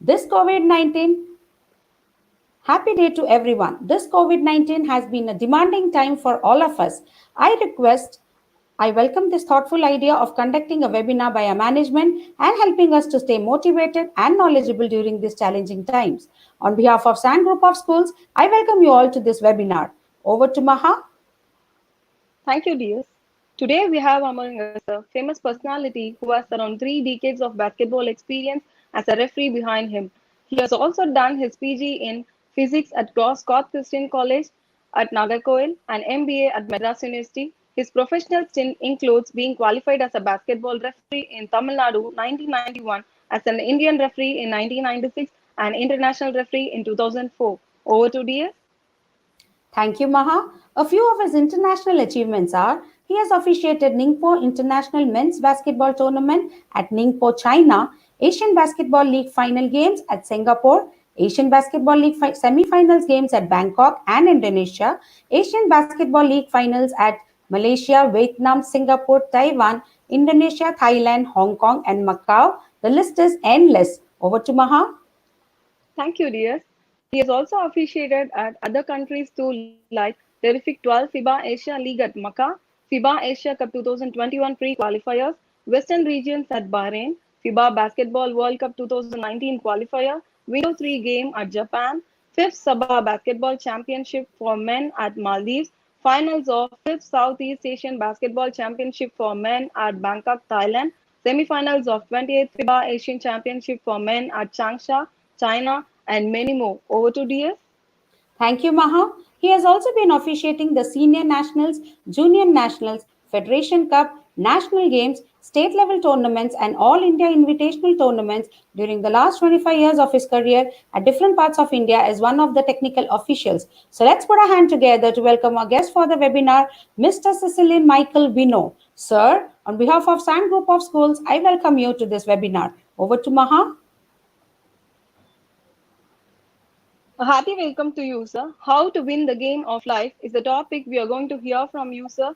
This COVID 19 Happy day to everyone. This COVID 19 has been a demanding time for all of us. I welcome this thoughtful idea of conducting a webinar by our management and helping us to stay motivated and knowledgeable during these challenging times. On behalf of SAN Group of Schools, I welcome you all to this webinar. Over to Maha. Thank you, dears. Today we have among us a famous personality who has around 3 decades of basketball experience as a referee behind him. He has also done his PG in physics at Scott Christian College at Nagarkoil and MBA at Madras University. His professional stint includes being qualified as a basketball referee in Tamil Nadu 1991, as an Indian referee in 1996, and international referee in 2004. Over to dears. Thank you, Maha. A few of his international achievements are he has officiated Ningpo International Men's Basketball Tournament at Ningpo, China, Asian Basketball League Final Games at Singapore, Asian Basketball League semi-finals games at Bangkok and Indonesia, Asian Basketball League finals at Malaysia, Vietnam, Singapore, Taiwan, Indonesia, Thailand, Hong Kong, and Macau. The list is endless. Over to Maha. Thank you, dears. He has also officiated at other countries too, like Terrific 12 FIBA Asia League at Makkah, FIBA Asia Cup 2021 pre-qualifiers, Western regions at Bahrain, FIBA Basketball World Cup 2019 qualifier, Vino 3 game at Japan, 5th Sabah Basketball Championship for men at Maldives, finals of 5th Southeast Asian Basketball Championship for men at Bangkok, Thailand, semifinals of 28th FIBA Asian Championship for men at Changsha, China, and many more. Over to DS. Thank you, Maha. He has also been officiating the Senior Nationals, Junior Nationals, Federation Cup, National Games, state level tournaments, and All India Invitational tournaments during the last 25 years of his career at different parts of India as one of the technical officials. So let's put our hand together to welcome our guest for the webinar, Mr.Ceciline Micheal Vino. Sir, on behalf of SAN Group of Schools, I welcome you to this webinar. Over to Maha. A hearty welcome to you, sir. How to win the game of life is the topic we are going to hear from you, sir.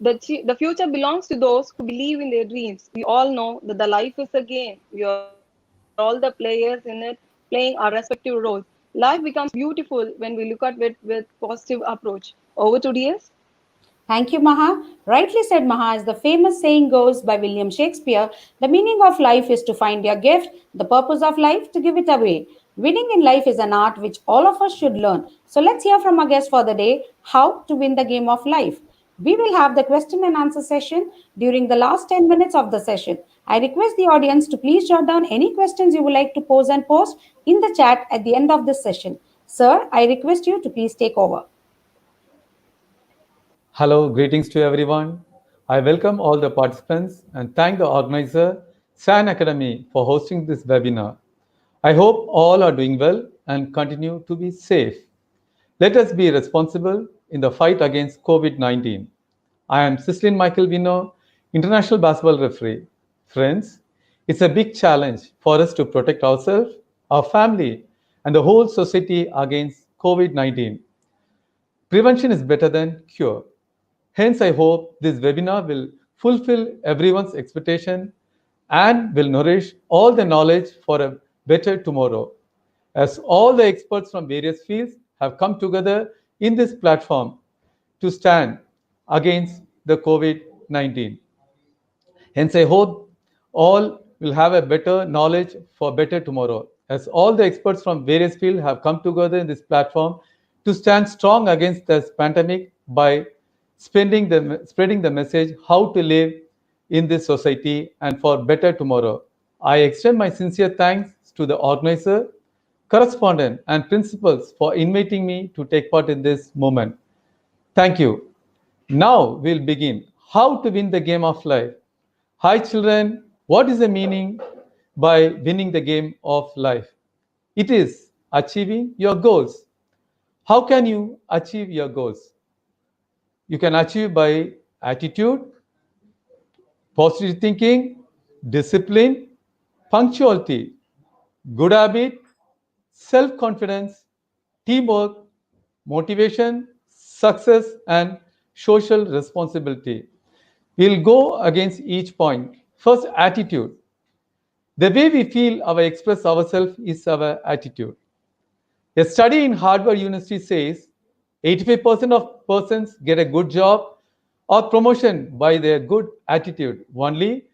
The future belongs to those who believe in their dreams. We all know that the life is a game. We are all the players in it, playing our respective roles. Life becomes beautiful when we look at it with positive approach. Over to DS. Thank you, Maha. Rightly said, Maha. As the famous saying goes by William Shakespeare, the meaning of life is to find your gift, the purpose of life to give it away. Winning in life is an art which all of us should learn. So let's hear from our guest for the day how to win the game of life. We will have the question and answer session during the last 10 minutes of the session. I request the audience to please jot down any questions you would like to pose and post in the chat at the end of this session. Sir, I request you to please take over. Hello, greetings to everyone. I welcome all the participants and thank the organizer, SAN Academy, for hosting this webinar. I hope all are doing well and continue to be safe. Let us be responsible in the fight against COVID-19. I am Ceciline Micheal Vino, international basketball referee. Friends, it's a big challenge for us to protect ourselves, our family, and the whole society against COVID-19. Prevention is better than cure. Hence, I hope this webinar will fulfill everyone's expectation and will nourish all the knowledge for a better tomorrow. As all the experts from various fields have come together in this platform to stand against the COVID-19. Hence, I hope all will have a better knowledge for better tomorrow. As all the experts from various fields have come together in this platform to stand strong against this pandemic by spreading the message how to live in this society and for better tomorrow. I extend my sincere thanks to the organizer, correspondent, and principals for inviting me to take part in this moment. Thank you. Now we'll begin. How to win the game of life. Hi, children. What is the meaning by winning the game of life? It is achieving your goals. How can you achieve your goals? You can achieve by attitude, positive thinking, discipline, punctuality, good habit, self-confidence, teamwork, motivation, success, and social responsibility. We'll go against each point. First, attitude. The way we feel or express ourselves is our attitude. A study in Harvard University says 85% of persons get a good job or promotion by their good attitude. Only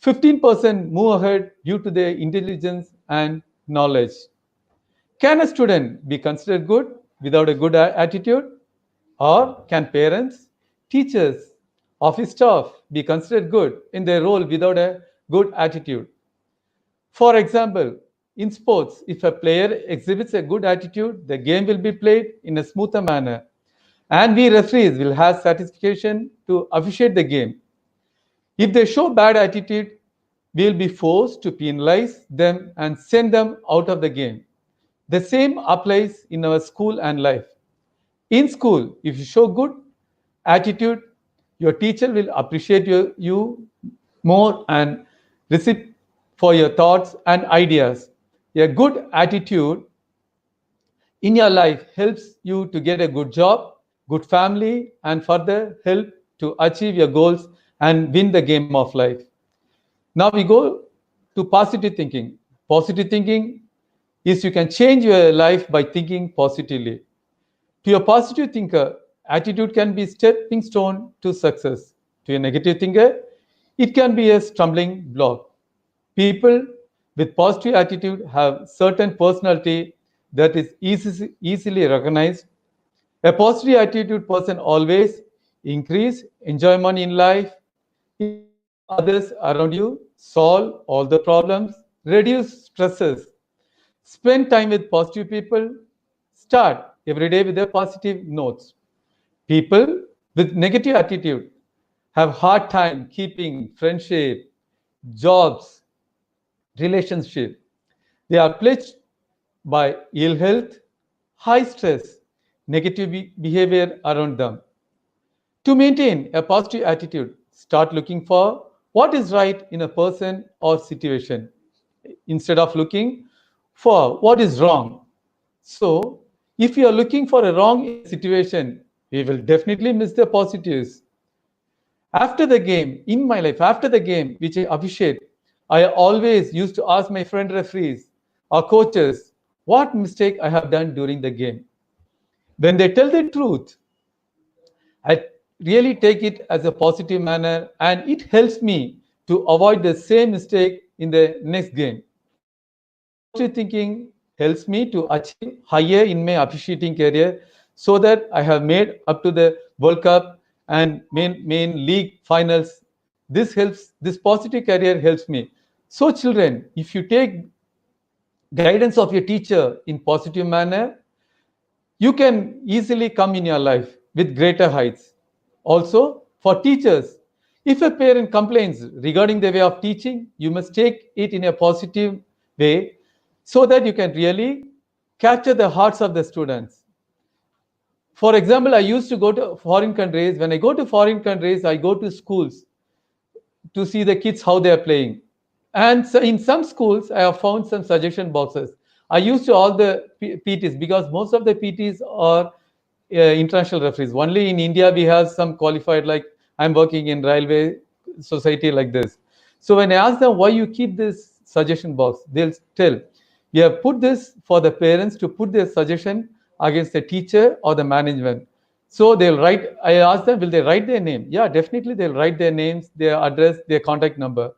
15% move ahead due to their intelligence and knowledge. Can a student be considered good without a good attitude? Or can parents, teachers, office staff be considered good in their role without a good attitude? For example, in sports, if a player exhibits a good attitude, the game will be played in a smoother manner, and we referees will have satisfaction to officiate the game. If they show bad attitude, we will be forced to penalize them and send them out of the game. The same applies in our school and life. In school, if you show good attitude, your teacher will appreciate you more and receive for your thoughts and ideas. A good attitude in your life helps you to get a good job, good family, and further help to achieve your goals and win the game of life. Now we go to positive thinking. Positive thinking is you can change your life by thinking positively. To a positive thinker, attitude can be stepping stone to success. To a negative thinker, it can be a stumbling block. People with positive attitude have certain personality that is easily recognized. A positive attitude person always increase enjoyment in life, improve others around you, solve all the problems, reduce stresses, spend time with positive people, start every day with a positive notes. People with negative attitude have hard time keeping friendship, jobs, relationship. They are plagued by ill health, high stress, negative behavior around them. To maintain a positive attitude, start looking for what is right in a person or situation instead of looking for what is wrong. So, if you are looking for a wrong in a situation, we will definitely miss the positives. After the game, in my life, after the game, which I officiate, I always used to ask my friend referees or coaches what mistake I have done during the game. When they tell the truth, I really take it as a positive manner and it helps me to avoid the same mistake in the next game. This positive thinking helps me to achieve higher in my officiating career so that I have made up to the World Cup and main league finals. This positive career helps me. So children, if you take guidance of your teacher in positive manner, you can easily come in your life with greater heights. Also, for teachers, if a parent complains regarding the way of teaching, you must take it in a positive way so that you can really capture the hearts of the students. For example, I used to go to foreign countries. When I go to foreign countries, I go to schools to see the kids how they are playing. And so in some schools, I have found some suggestion boxes. I used to all the PTs because most of the PTs are international referees. Only in India we have some qualified. Like I'm working in railway society like this. So when I ask them why you keep this suggestion box, they'll tell we have put this for the parents to put their suggestion against the teacher or the management. So they'll write. I ask them, will they write their name? Yeah, definitely they'll write their names, their address, their contact number.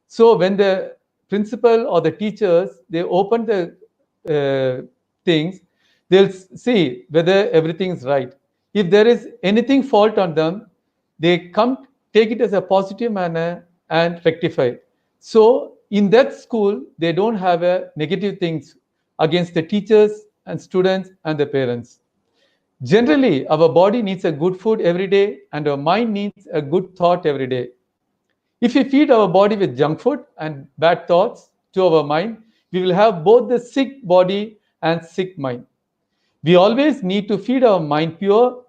So when the principal or the teachers they open the things, they'll see whether everything is right. If there is anything fault on them, they come take it as a positive manner and rectify. So in that school, they don't have a negative things against the teachers and students and the parents. Generally, our body needs a good food every day, and our mind needs a good thought every day. If we feed our body with junk food and bad thoughts to our mind, we will have both the sick body and sick mind. We always need to feed our mind pure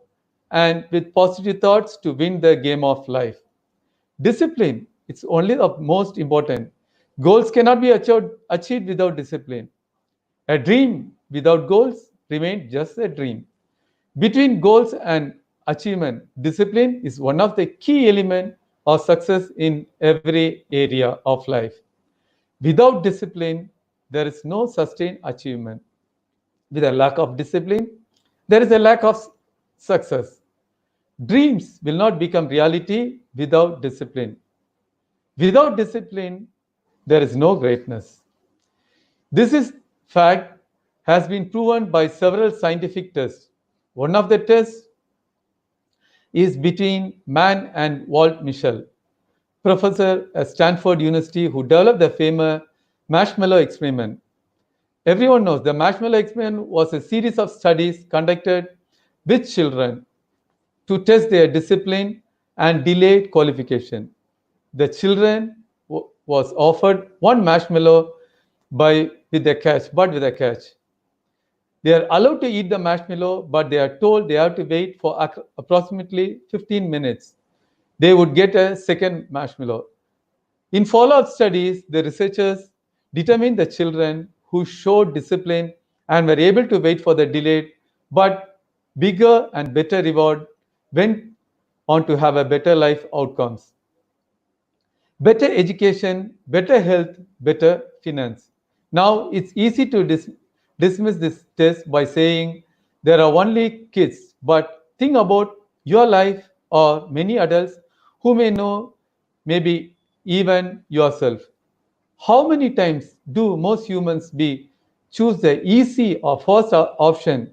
and with positive thoughts to win the game of life. Discipline, it's only the most important. Goals cannot be achieved without discipline. A dream without goals remains just a dream. Between goals and achievement, discipline is one of the key elements of success in every area of life. Without discipline, there is no sustained achievement. With a lack of discipline, there is a lack of success. Dreams will not become reality without discipline. Without discipline, there is no greatness. This is fact has been proven by several scientific tests. One of the tests is between man and Walt Micheal, professor at Stanford University who developed the famous marshmallow experiment. Everyone knows the marshmallow experiment was a series of studies conducted with children to test their discipline and delayed qualification. The children was offered one marshmallow by with a catch, but with a catch. They are allowed to eat the marshmallow, but they are told they have to wait for approximately 15 minutes. They would get a second marshmallow. In follow-up studies, the researchers determined the children who showed discipline and were able to wait for the delayed but bigger and better reward went on to have a better life outcomes. Better education, better health, better finance. Now it's easy to dismiss this test by saying there are only kids, but think about your life or many adults who may know, maybe even yourself. How many times do most humans be choose the easy or first option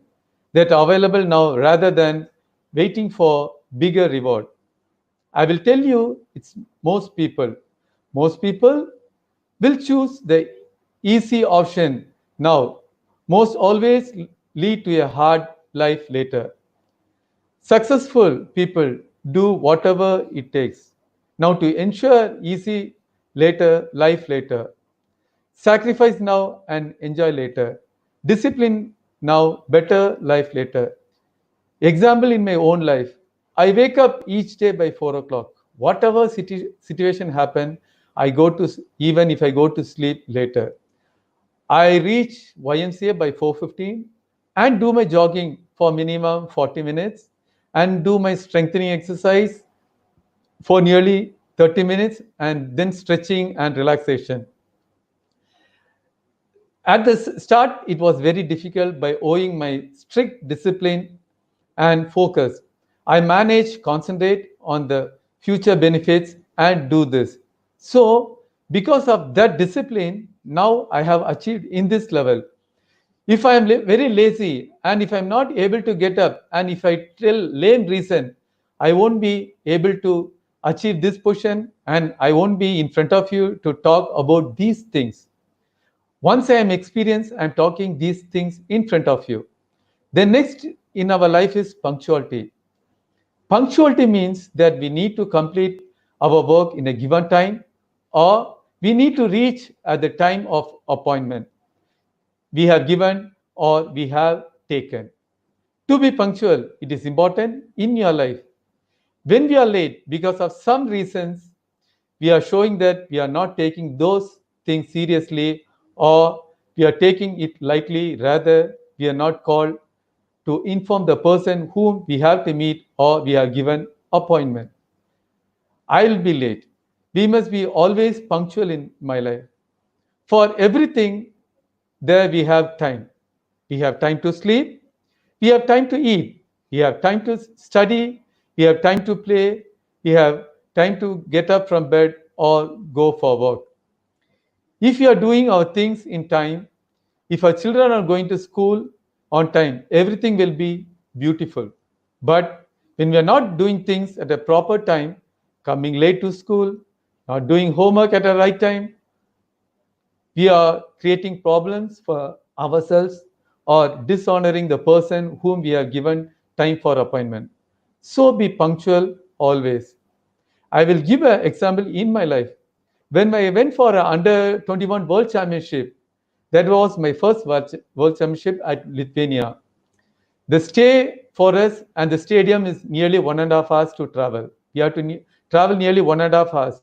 that are available now rather than waiting for bigger reward? I will tell you it's most people. Most people will choose the easy option now. Most always lead to a hard life later. Successful people do whatever it takes. Now to ensure easy later, life later. Sacrifice now and enjoy later. Discipline now, better life later. Example in my own life. I wake up each day by 4 o'clock. Whatever situation happen, I go to even if I go to sleep later. I reach YMCA by 4:15 and do my jogging for minimum 40 minutes and do my strengthening exercise for nearly 30 minutes and then stretching and relaxation. At the start, it was very difficult by owing my strict discipline and focus. I manage, concentrate on the future benefits and do this. So, because of that discipline, now I have achieved in this level. If I am very lazy and if I'm not able to get up and if I tell lame reason, I won't be able to achieve this position and I won't be in front of you to talk about these things. Once I am experienced, I'm talking these things in front of you. The next in our life is punctuality. Punctuality means that we need to complete our work in a given time or we need to reach at the time of appointment we have given or we have taken. To be punctual, it is important in your life. When we are late because of some reasons, we are showing that we are not taking those things seriously or we are taking it lightly, rather, we are not called to inform the person whom we have to meet or we are given appointment. I'll be late. We must be always punctual in my life. For everything, there we have time. We have time to sleep. We have time to eat. We have time to study. We have time to play. We have time to get up from bed or go for work. If we are doing our things in time, if our children are going to school on time, everything will be beautiful. But when we are not doing things at a proper time, coming late to school, not doing homework at the right time, we are creating problems for ourselves or dishonoring the person whom we have given time for appointment. So be punctual always. I will give an example in my life. When I went for a under 21 World Championship, that was my first World Championship at Lithuania. The stay for us and the stadium is nearly 1.5 hours to travel. We have to travel nearly 1.5 hours.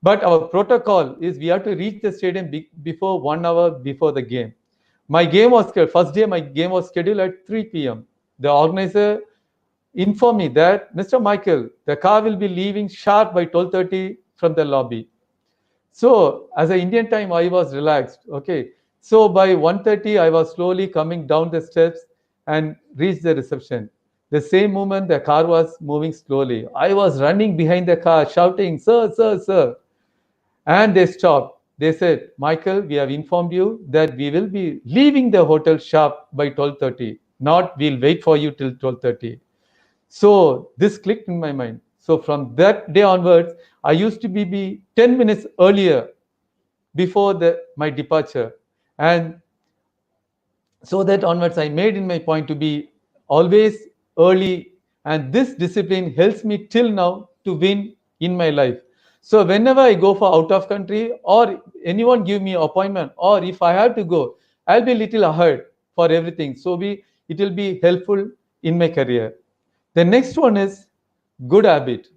But our protocol is we have to reach the stadium before 1 hour before the game. My game was scheduled, first day my game was scheduled at 3 p.m. The organizer informed me that, Mr. Micheal, the car will be leaving sharp by 12:30 from the lobby. So as an Indian time, I was relaxed. Okay. So by 1:30, I was slowly coming down the steps and reached the reception. The same moment, the car was moving slowly. I was running behind the car, shouting, "Sir, sir, sir." And they stopped. They said, "Michael, we have informed you that we will be leaving the hotel sharp by 12:30. Not we'll wait for you till 12:30." So this clicked in my mind. So from that day onwards, I used to be 10 minutes earlier before my departure. And so that onwards, I made in my point to be always early. And this discipline helps me till now to win in my life. So whenever I go for out of country or anyone give me appointment, or if I have to go, I'll be little ahead for everything. So it will be helpful in my career. The next one is good habit.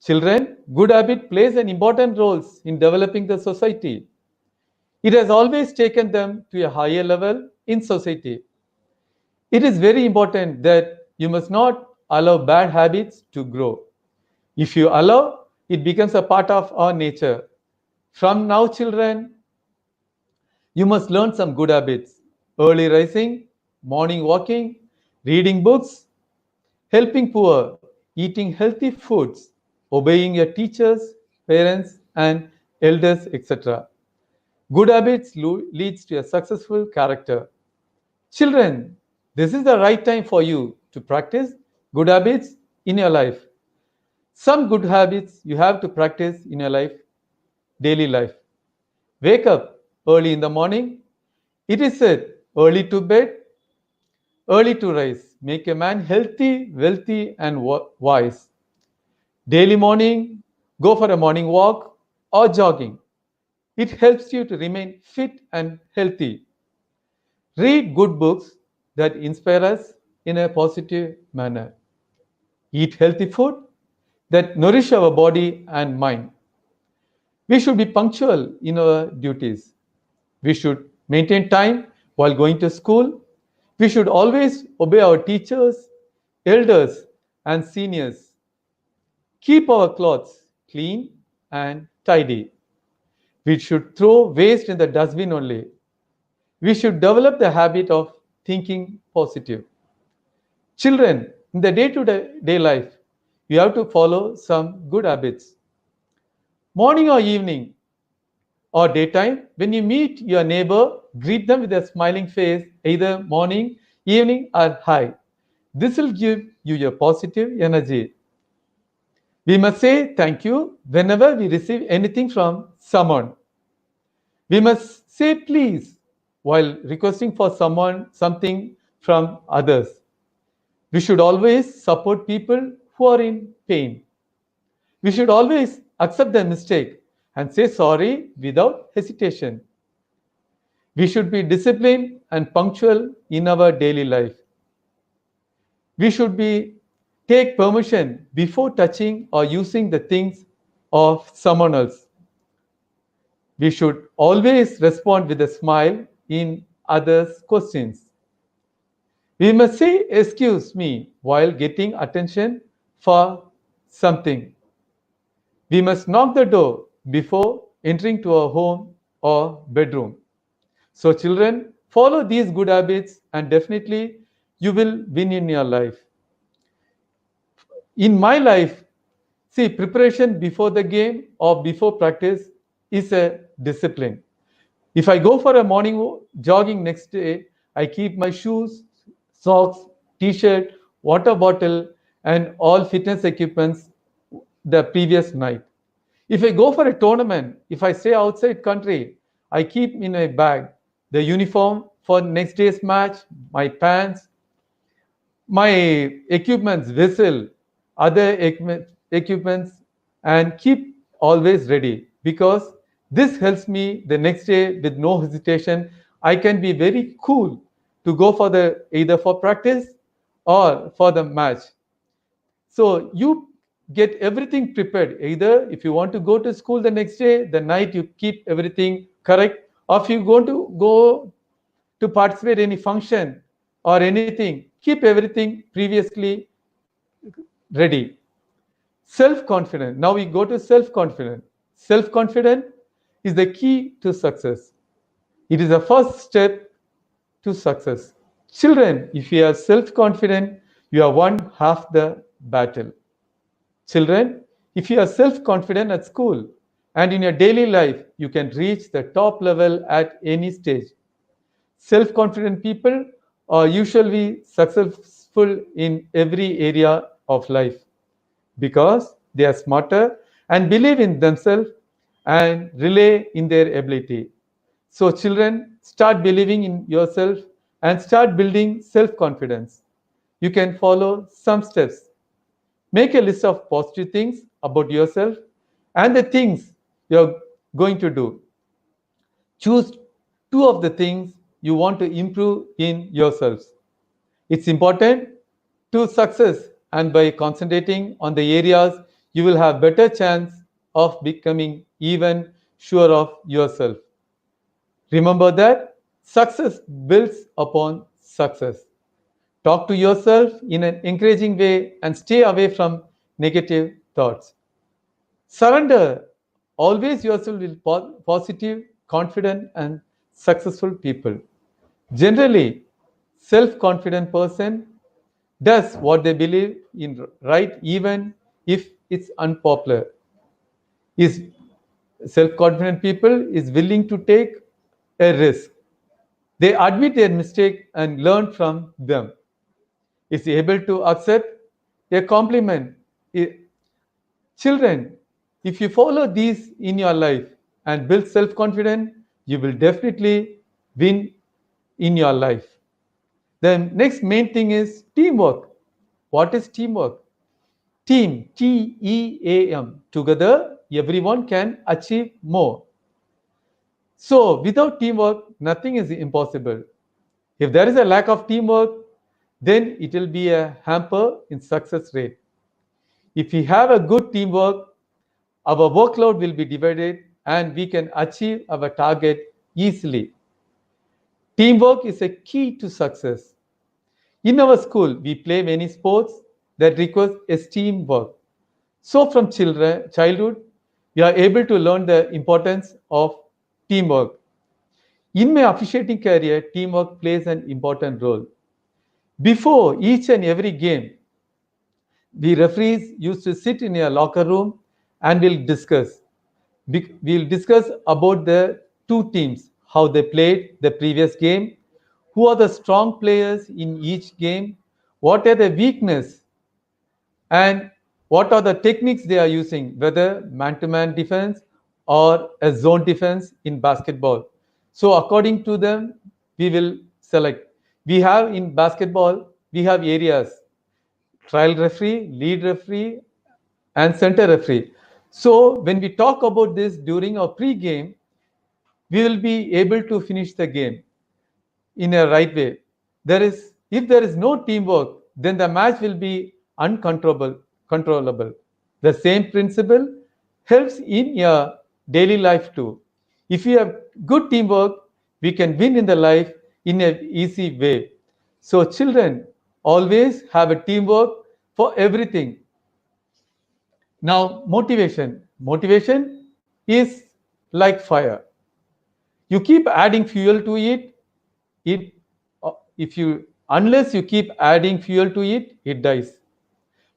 Children, good habit plays an important role in developing the society. It has always taken them to a higher level in society. It is very important that you must not allow bad habits to grow. If you allow, it becomes a part of our nature. From now, children, you must learn some good habits: early rising, morning walking, reading books, helping poor, eating healthy foods, obeying your teachers, parents, and elders, etc. Good habits leads to a successful character. Children, this is the right time for you to practice good habits in your life. Some good habits you have to practice in your life, daily life. Wake up early in the morning. It is said, early to bed, early to rise. Make a man healthy, wealthy, and wise. Daily morning, go for a morning walk or jogging. It helps you to remain fit and healthy. Read good books that inspire us in a positive manner. Eat healthy food that nourish our body and mind. We should be punctual in our duties. We should maintain time while going to school. We should always obey our teachers, elders, and seniors. Keep our clothes clean and tidy. We should throw waste in the dustbin only. We should develop the habit of thinking positive. Children, in the day to day life, you have to follow some good habits. Morning or evening or daytime, when you meet your neighbor, greet them with a smiling face, either morning, evening, or hi. This will give you your positive energy. We must say thank you whenever we receive anything from someone. We must say please while requesting for someone something from others. We should always support people who are in pain. We should always accept their mistake and say sorry without hesitation. We should be disciplined and punctual in our daily life. We should be take permission before touching or using the things of someone else. We should always respond with a smile in others' questions. We must say excuse me while getting attention for something. We must knock the door before entering to our home or bedroom. So, children, follow these good habits and definitely you will win in your life. In my life, see, preparation before the game or before practice is a discipline. If I go for a morning jogging next day, I keep my shoes, socks, t-shirt, water bottle, and all fitness equipments the previous night. If I go for a tournament, if I stay outside country, I keep in a bag the uniform for next day's match, my pants, my equipments, vessel, other equipments, and keep always ready because this helps me the next day with no hesitation. I can be very cool to go for the either for practice or for the match. So you get everything prepared. Either if you want to go to school the next day, the night you keep everything correct, or if you want to go to participate in any function or anything, keep everything previously ready. Self confident. Now we go to self confident. Self confident. is the key to success. It is the first step to success. Children, if you are self confident, you have won half the battle. Children, if you are self confident at school and in your daily life, you can reach the top level at any stage. Self confident people are usually successful in every area of life because they are smarter and believe in themselves and rely in their ability. So, children, start believing in yourself and start building self confidence. You can follow some steps. Make a list of positive things about yourself and the things you're going to do. Choose two of the things you want to improve in yourselves. It's important to success, and by concentrating on the areas, you will have better chance of becoming even sure of yourself. Remember that success builds upon success. Talk to yourself in an encouraging way and stay away from negative thoughts. Surrender always yourself with positive, confident, and successful people. Generally, self-confident person does what they believe in right even if it's unpopular. Is self-confident people is willing to take a risk. They admit their mistake and learn from them. Is able to accept a compliment. Children, if you follow these in your life and build self confidence, you will definitely win in your life. The next main thing is teamwork. What is teamwork? Team, T E A M. Together, everyone can achieve more. So, without teamwork, nothing is impossible. If there is a lack of teamwork, then it will be a hamper in success rate. If we have a good teamwork, our workload will be divided and we can achieve our target easily. Teamwork is a key to success. In our school, we play many sports that requires a teamwork. So from childhood, we are able to learn the importance of teamwork. In my officiating career, teamwork plays an important role. Before each and every game, we referees used to sit in a locker room and we'll discuss. We'll discuss about the two teams, how they played the previous game, who are the strong players in each game, what are the weakness, and what are the techniques they are using, whether man-to-man defense or a zone defense in basketball. So according to them, we will select. We have in basketball, we have areas, trial referee, lead referee, and center referee. So when we talk about this during our pre-game, we will be able to finish the game in a right way. If there is no teamwork, then the match will be controllable. The same principle helps in your daily life too. If you have good teamwork, we can win in the life in an easy way. So children always have a teamwork for everything. Now, motivation. Motivation is like fire. You keep adding fuel to it. It, if you unless you keep adding fuel to it, it dies.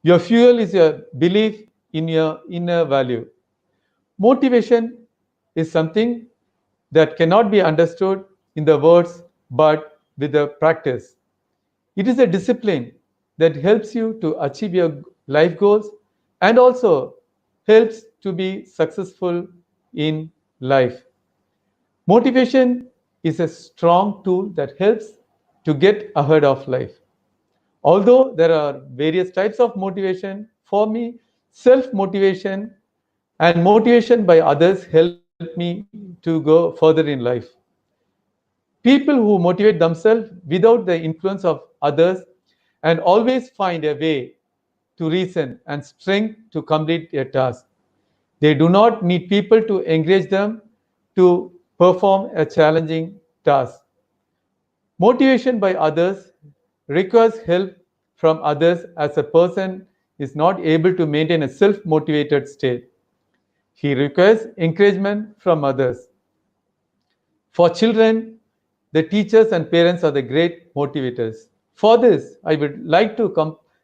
Your fuel is your belief in your inner value. Motivation is something that cannot be understood in the words, but with the practice. It is a discipline that helps you to achieve your life goals and also helps to be successful in life. Motivation is a strong tool that helps to get ahead of life. Although there are various types of motivation, for me, self motivation and motivation by others help me to go further in life. People who motivate themselves without the influence of others and always find a way to reason and strength to complete a task. They do not need people to encourage them to perform a challenging task. Motivation by others requires help from others as a person is not able to maintain a self motivated state. He requires encouragement from others. For children, the teachers and parents are the great motivators. For this, I would like to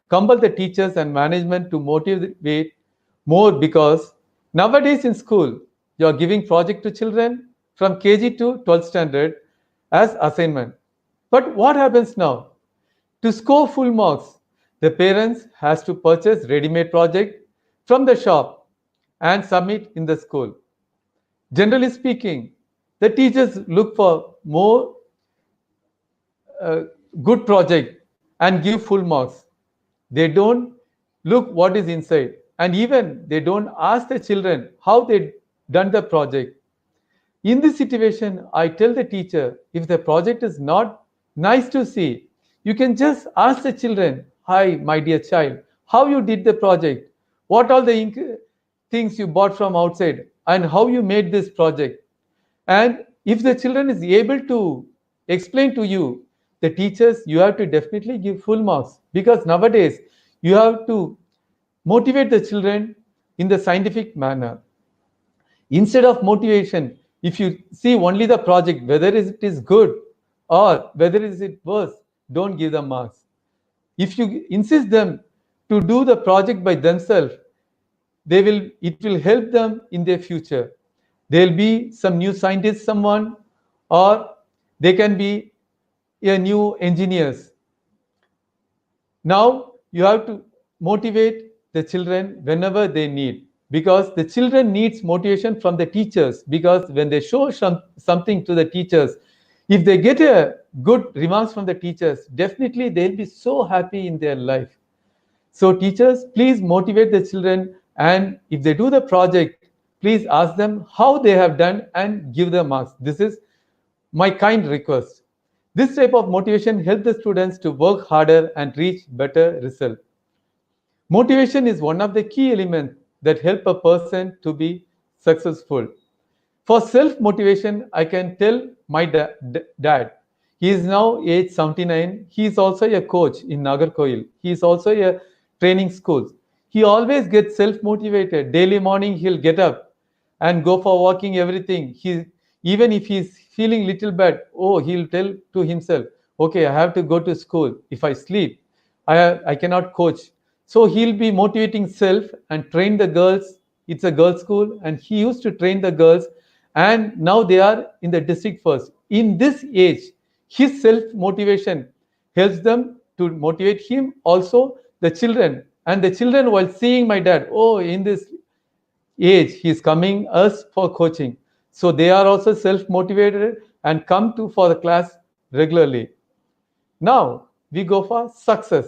compel the teachers and management to motivate more because nowadays in school, you are giving project to children from KG to 12th standard as assignment. But what happens now? To score full marks, the parents has to purchase ready-made project from the shop and submit in the school. Generally speaking, the teachers look for more uh, good project and give full marks. They don't look what is inside, and even they don't ask the children how they done the project. In this situation, I tell the teacher if the project is not nice to see, you can just ask the children, "Hi, my dear child, how you did the project? What all the things you bought from outside, and how you made this project?" And if the children is able to explain to you, the teachers, you have to definitely give full marks because nowadays you have to motivate the children in the scientific manner. Instead of motivation, if you see only the project, whether it is good or whether is it worse, don't give them marks. If you insist them to do the project by themselves, it will help them in their future. There'll be some new scientist, someone, or they can be a new engineers. Now you have to motivate the children whenever they need because the children needs motivation from the teachers because when they show something to the teachers, if they get a good remarks from the teachers, definitely they'll be so happy in their life. So teachers, please motivate the children, and if they do the project, please ask them how they have done and give them marks. This is my kind request. This type of motivation helps the students to work harder and reach better results. Motivation is one of the key elements that help a person to be successful. For self motivation, I can tell my dad. He is now age 79. He is also a coach in Nagarkoil. He is also a training school. He always gets self motivated. Daily morning he'll get up and go for walking everything. He even if he's feeling little bad, oh he'll tell to himself, okay, I have to go to school. If I sleep, I cannot coach. So he'll be motivating self and train the girls. It's a girls' school, and he used to train the girls, and now they are in the district first. In this age, his self motivation helps them to motivate him, also the children. And the children, while seeing my dad, oh, in this age, he is coming us for coaching. So they are also self motivated and come to for the class regularly. Now we go for success.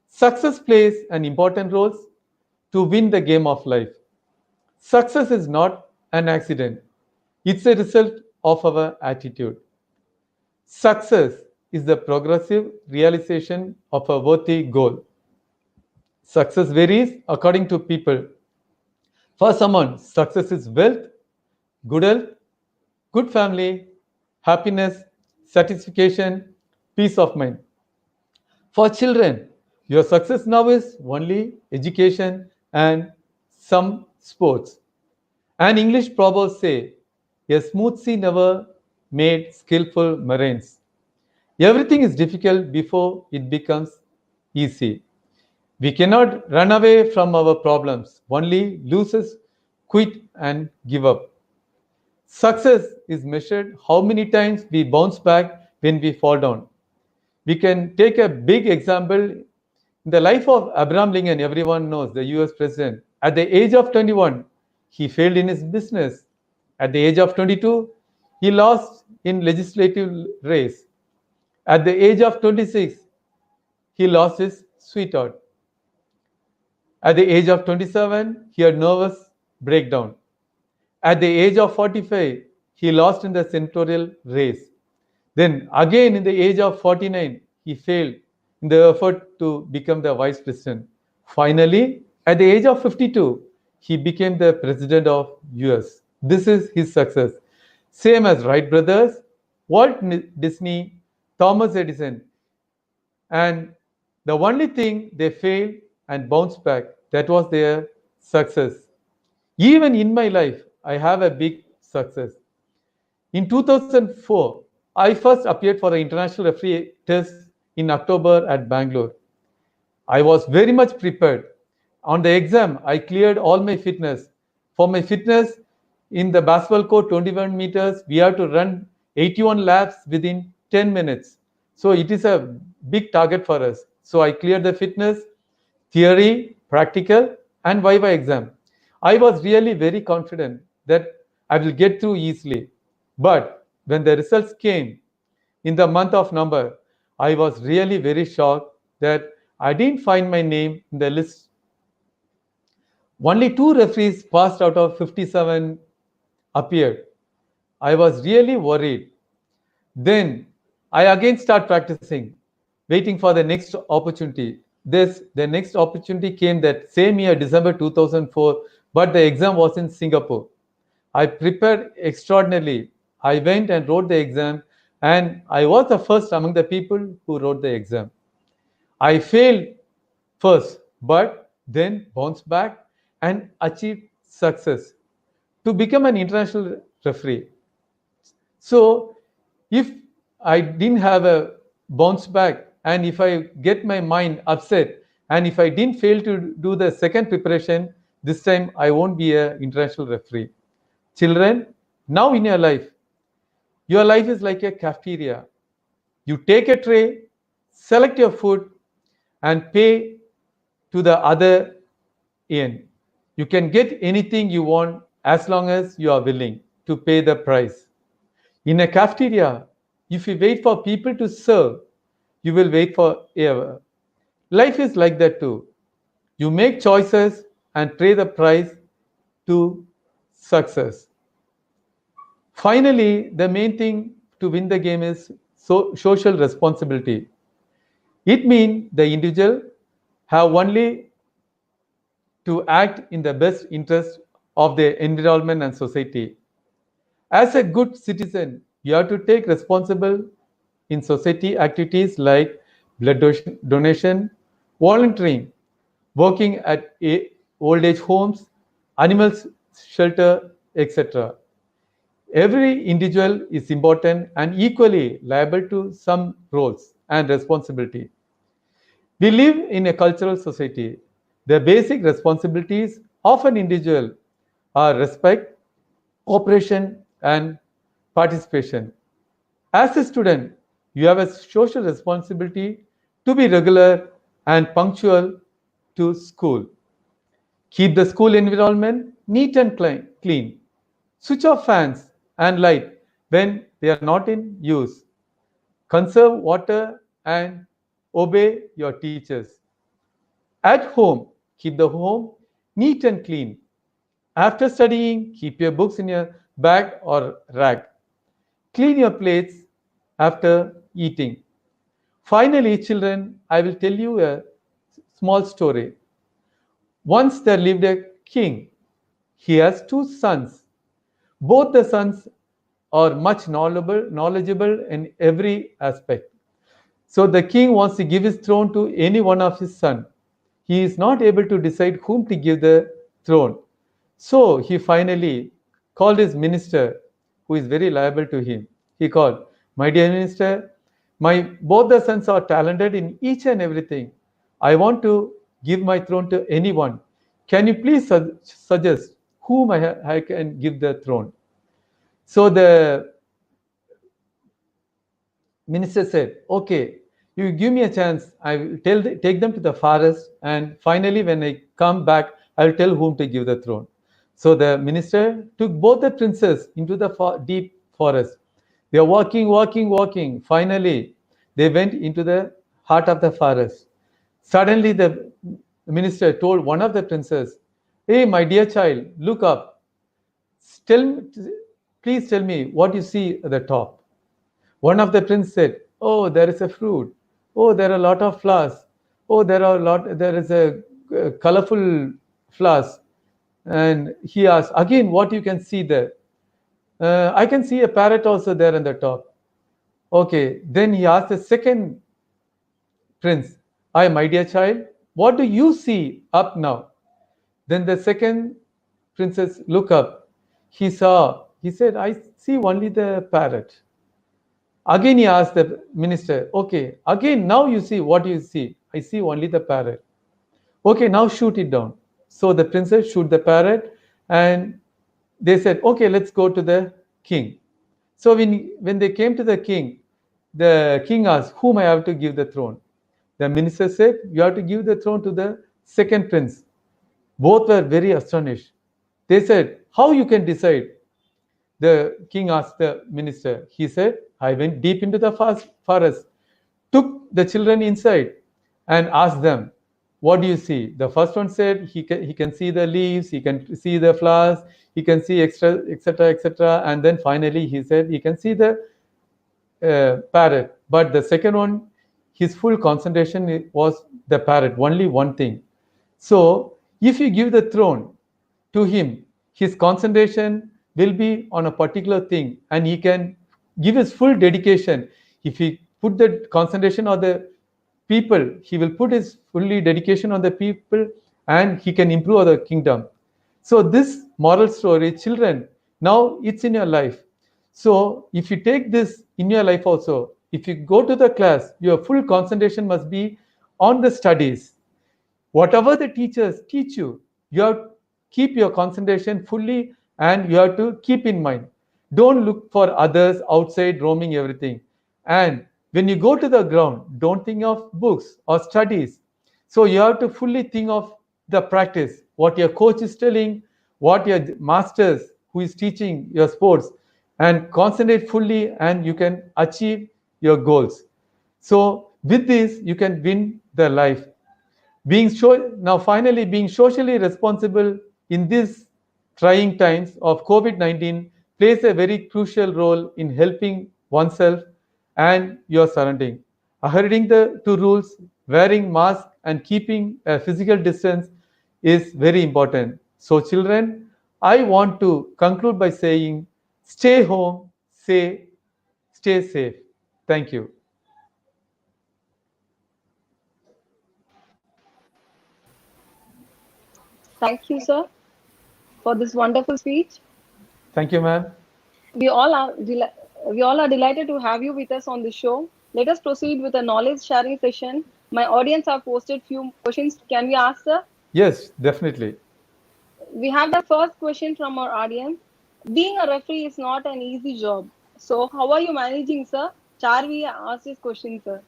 Success plays an important role to win the game of life. Success is not an accident, it's a result of our attitude. Success is the progressive realization of a worthy goal. Success varies according to people. For someone, success is wealth, good health, good family, happiness, satisfaction, peace of mind. For children, your success now is only education and some sports. An English proverb say, a smooth sea never made skillful marines. Everything is difficult before it becomes easy. We cannot run away from our problems, only losers quit and give up. Success is measured how many times we bounce back when we fall down. We can take a big example in the life of Abraham Lincoln, everyone knows, the US president. At the age of 21, he failed in his business. At the age of 22, he lost in legislative race. At the age of 26, he lost his sweetheart. At the age of 27, he had nervous breakdown. At the age of 45, he lost in the senatorial race. Then again in the age of 49, he failed in the effort to become the vice president. Finally, at the age of 52, he became the president of US. This is his success. Same as Wright brothers, Walt Disney, Thomas Edison, and the only thing they failed and bounced back, that was their success. Even in my life, I have a big success. In 2004, I first appeared for the international referee test in October at Bangalore. I was very much prepared. On the exam, I cleared all my fitness. For my fitness, in the basketball court, 21 meters, we have to run 81 laps within 10 minutes. So it is a big target for us. So I cleared the fitness, theory, practical, and Viva exam. I was really very confident that I will get through easily. But when the results came in the month of November, I was really very shocked that I didn't find my name in the list. Only two referees passed out of 57 appeared. I was really worried. Then I again start practicing, waiting for the next opportunity. The next opportunity came that same year, December 2004, but the exam was in Singapore. I prepared extraordinarily. I went and wrote the exam, and I was the first among the people who wrote the exam. I failed first, but then bounced back and achieved success to become an international referee. So, if I didn't have a bounce back, and if I get my mind upset, and if I didn't fail to do the second preparation, this time I won't be an international referee. Children, now in your life is like a cafeteria. You take a tray, select your food, and pay to the other end. You can get anything you want as long as you are willing to pay the price. In a cafeteria, if you wait for people to serve, you will wait forever. Life is like that too. You make choices and pay the price to success. Finally, the main thing to win the game is social responsibility. It means the individual have only to act in the best interest of the environment and society. As a good citizen, you have to take responsible in society activities like donation, volunteering, working at old age homes, animal shelter, etc. Every individual is important and equally liable to some roles and responsibility. We live in a cultural society. The basic responsibilities of an individual are respect, cooperation, and participation. As a student, you have a social responsibility to be regular and punctual to school. Keep the school environment neat and clean. Switch off fans and light when they are not in use. Conserve water and obey your teachers. At home, keep the home neat and clean. After studying, keep your books in your bag or rack. Clean your plates after eating. Finally, children, I will tell you a small story. Once there lived a king. He has two sons. Both the sons are much knowledgeable in every aspect. So the king wants to give his throne to any one of his sons. He is not able to decide whom to give the throne. So he finally called his minister, who is very liable to him. He called, "My dear minister, my both the sons are talented in each and everything. I want to give my throne to anyone. Can you please suggest whom I can give the throne?" So the minister said, "Okay, you give me a chance. I will take them to the forest, and finally, when I come back, I will tell whom to give the throne." So the minister took both the princes into the deep forest. They are walking. Finally, they went into the heart of the forest. Suddenly, the minister told one of the princes, "Hey, my dear child, look up. Tell, please tell me what you see at the top." One of the prince said, "Oh, there is a fruit. Oh, there are a lot of flowers. Oh, there is a colorful flowers." And he asked, "Again, what you can see there?" "I can see a parrot also there in the top." Okay, then he asked the second prince, "I, my dear child, what do you see up now?" Then the second princess look up, he said, I see only the parrot. Again, he asked the minister, okay, again, now you see what you see. I see only the parrot. Okay, now shoot it down. So the princess shoot the parrot, and they said, okay, let's go to the king. So when they came to the king asked, whom I have to give the throne? The minister said, you have to give the throne to the second prince. Both were very astonished. They said, how you can decide? The king asked the minister. He said, I went deep into the forest, took the children inside, and asked them, what do you see? The first one said he can see the leaves, he can see the flowers, he can see extra, etc., etc. And then finally he said he can see the parrot. But the second one, his full concentration was the parrot, only one thing. So, if you give the throne to him, his concentration will be on a particular thing and he can give his full dedication. If he put the concentration on the people, he will put his fully dedication on the people and he can improve the kingdom. So, this moral story, children, now it's in your life. So, if you take this in your life also, if you go to the class, your full concentration must be on the studies. Whatever the teachers teach you, you have to keep your concentration fully and you have to keep in mind. Don't look for others outside roaming everything. And when you go to the ground, don't think of books or studies. So you have to fully think of the practice, what your coach is telling, what your masters who is teaching your sports, and concentrate fully and you can achieve your goals. So with this, you can win the life. Now finally being socially responsible in these trying times of COVID-19 plays a very crucial role in helping oneself and your surrounding. Adhering to rules, wearing masks and keeping a physical distance is very important. So children, I want to conclude by saying stay home, say stay safe. Thank you. Thank you, sir, for this wonderful speech. Thank you, ma'am. We all are we all are delighted to have you with us on the show. Let us proceed with a knowledge sharing session. My audience have posted few questions. Can we ask, sir? Yes, definitely. We have the first question from our audience. Being a referee is not an easy job. So how are you managing, sir? Charvi asked this question, sir.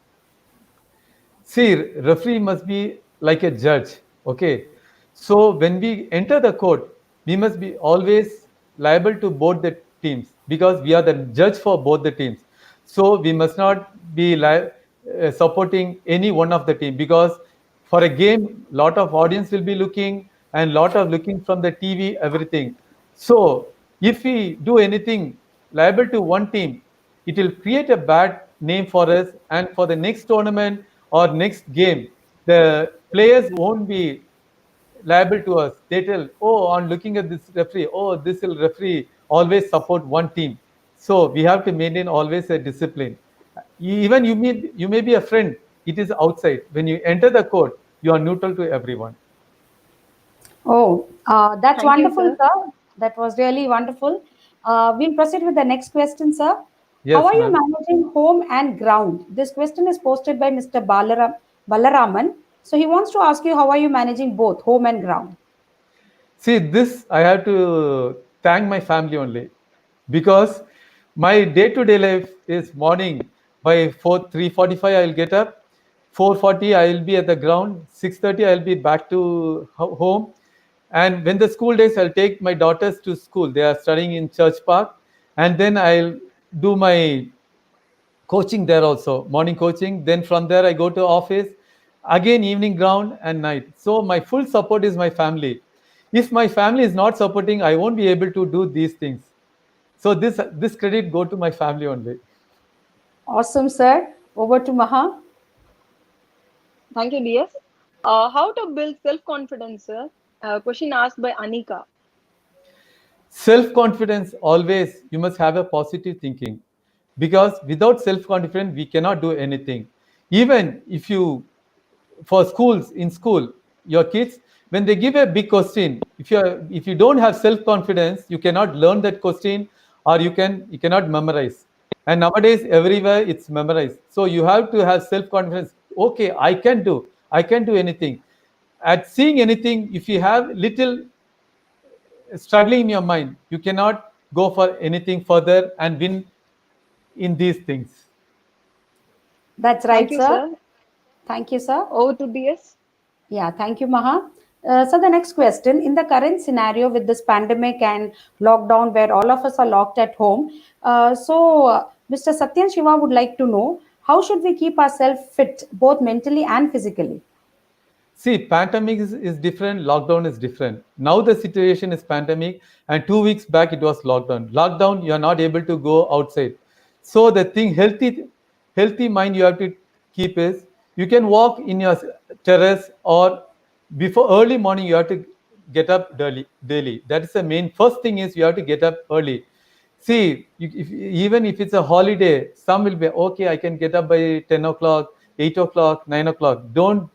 See, referee must be like a judge. Okay. So when we enter the court, we must be always liable to both the teams because we are the judge for both the teams. So we must not be supporting any one of the team because for a game, lot of audience will be looking and lot of looking from the TV, everything. So if we do anything liable to one team, it will create a bad name for us and for the next tournament or next game the players won't be liable to us. They tell, oh, on looking at this referee, oh, this will referee always support one team. So we have to maintain always a discipline. Even you may be a friend, it is outside. When you enter the court, you are neutral to everyone. Oh, that's Thank you, wonderful, sir. sir. That was really wonderful. We'll proceed with the next question, sir. How Yes, are you ma'am. managing home and ground? This question is posted by Mr. Balaraman. So he wants to ask you, how are you managing both home and ground? See, this I have to thank my family only because my day-to-day life is morning by 3:45 I'll get up, 4:40 I'll be at the ground, 6:30 I'll be back to home, and when the school days I'll take my daughters to school. They are studying in Church Park, and then I'll do my coaching there also, morning coaching. Then from there I go to office, again evening ground and night. So my full support is my family. If my family is not supporting, I won't be able to do these things. So this credit go to my family only. Awesome, sir. Over to Maha. Thank you, DS. How to build self-confidence, sir? Question asked by Anika. Self confidence, always you must have a positive thinking because without self confidence we cannot do anything. Even if you, for schools, in school, your kids, when they give a big question, if you don't have self confidence, you cannot learn that question, or you cannot memorize. And nowadays everywhere it's memorized, so you have to have self confidence. Okay, I can do anything. At seeing anything, if you have little struggling in your mind, you cannot go for anything further and win in these things. That's right, Thank you, sir. sir. Thank you, sir. Over to DS. Yeah, thank you, Maha. So the next question, in the current scenario with this pandemic and lockdown where all of us are locked at home, Mr. Satyan Shiva would like to know how should we keep ourselves fit both mentally and physically? See, pandemic is different, lockdown is different. Now the situation is pandemic, and 2 weeks back it was lockdown. Lockdown, you are not able to go outside. So the thing, healthy mind you have to keep is, you can walk in your terrace, or before early morning you have to get up daily. That is the main first thing, is you have to get up early. See, even if it's a holiday, some will be okay. I can get up by 10 o'clock, 8 o'clock, 9 o'clock. Don't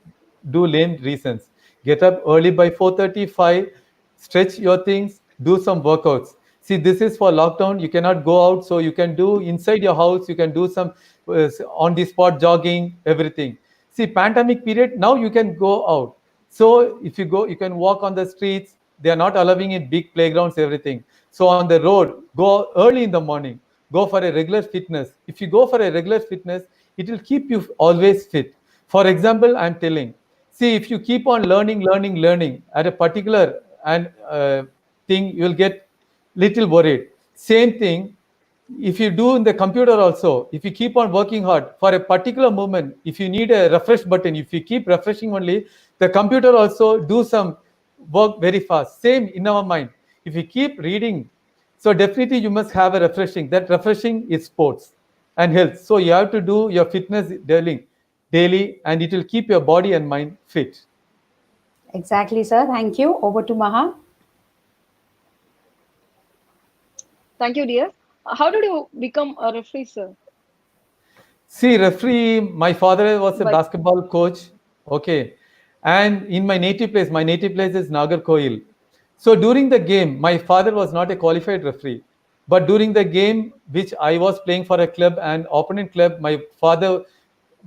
do lame reasons. Get up early by 4:35. Stretch your things. Do some workouts. See, this is for lockdown. You cannot go out, so you can do inside your house. You can do some on the spot jogging, everything. See, pandemic period. Now you can go out. So if you go, you can walk on the streets. They are not allowing in big playgrounds, everything. So on the road, go early in the morning. Go for a regular fitness. If you go for a regular fitness, it will keep you always fit. For example, I'm telling. See, if you keep on learning at a particular and thing, you will get little worried. Same thing, if you do in the computer also, if you keep on working hard for a particular moment, if you need a refresh button, if you keep refreshing only, the computer also do some work very fast. Same in our mind. If you keep reading, so definitely you must have a refreshing. That refreshing is sports and health. So you have to do your fitness daily, and it will keep your body and mind fit. Exactly, sir. Thank you. Over to Maha. Thank you, DS. How did you become a referee, sir? See, referee, my father was a By basketball coach. Okay. And in my native place is Nagarkoil. So during the game, my father was not a qualified referee. But during the game, which I was playing for a club and opponent club,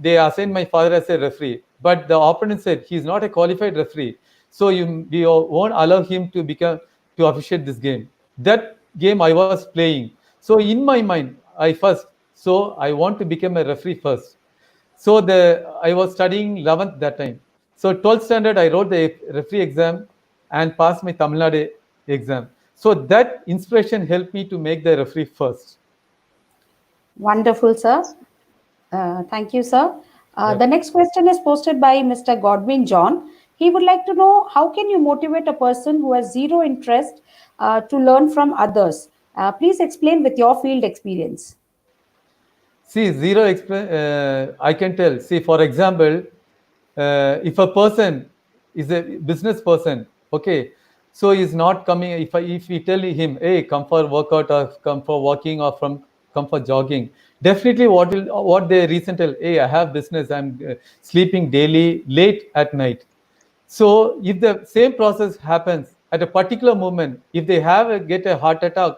they assigned my father as a referee. But the opponent said he's not a qualified referee. So we won't allow him to officiate this game. That game I was playing. So in my mind, I want to become a referee first. So I was studying 11th that time. So 12th standard, I wrote the referee exam and passed my Tamil Nadu exam. So that inspiration helped me to make the referee first. Wonderful, sir. Thank you, sir. The Yep. next question is posted by Mr. Godwin John. He would like to know how can you motivate a person who has zero interest to learn from others? Please explain with your field experience. See, I can tell. See, for example, if a person is a business person, okay, so he's not coming. If we tell him, hey, come for workout or come for walking or come for jogging, definitely what they reason tell, hey, I have business. I'm sleeping daily late at night. So if the same process happens at a particular moment, if they get a heart attack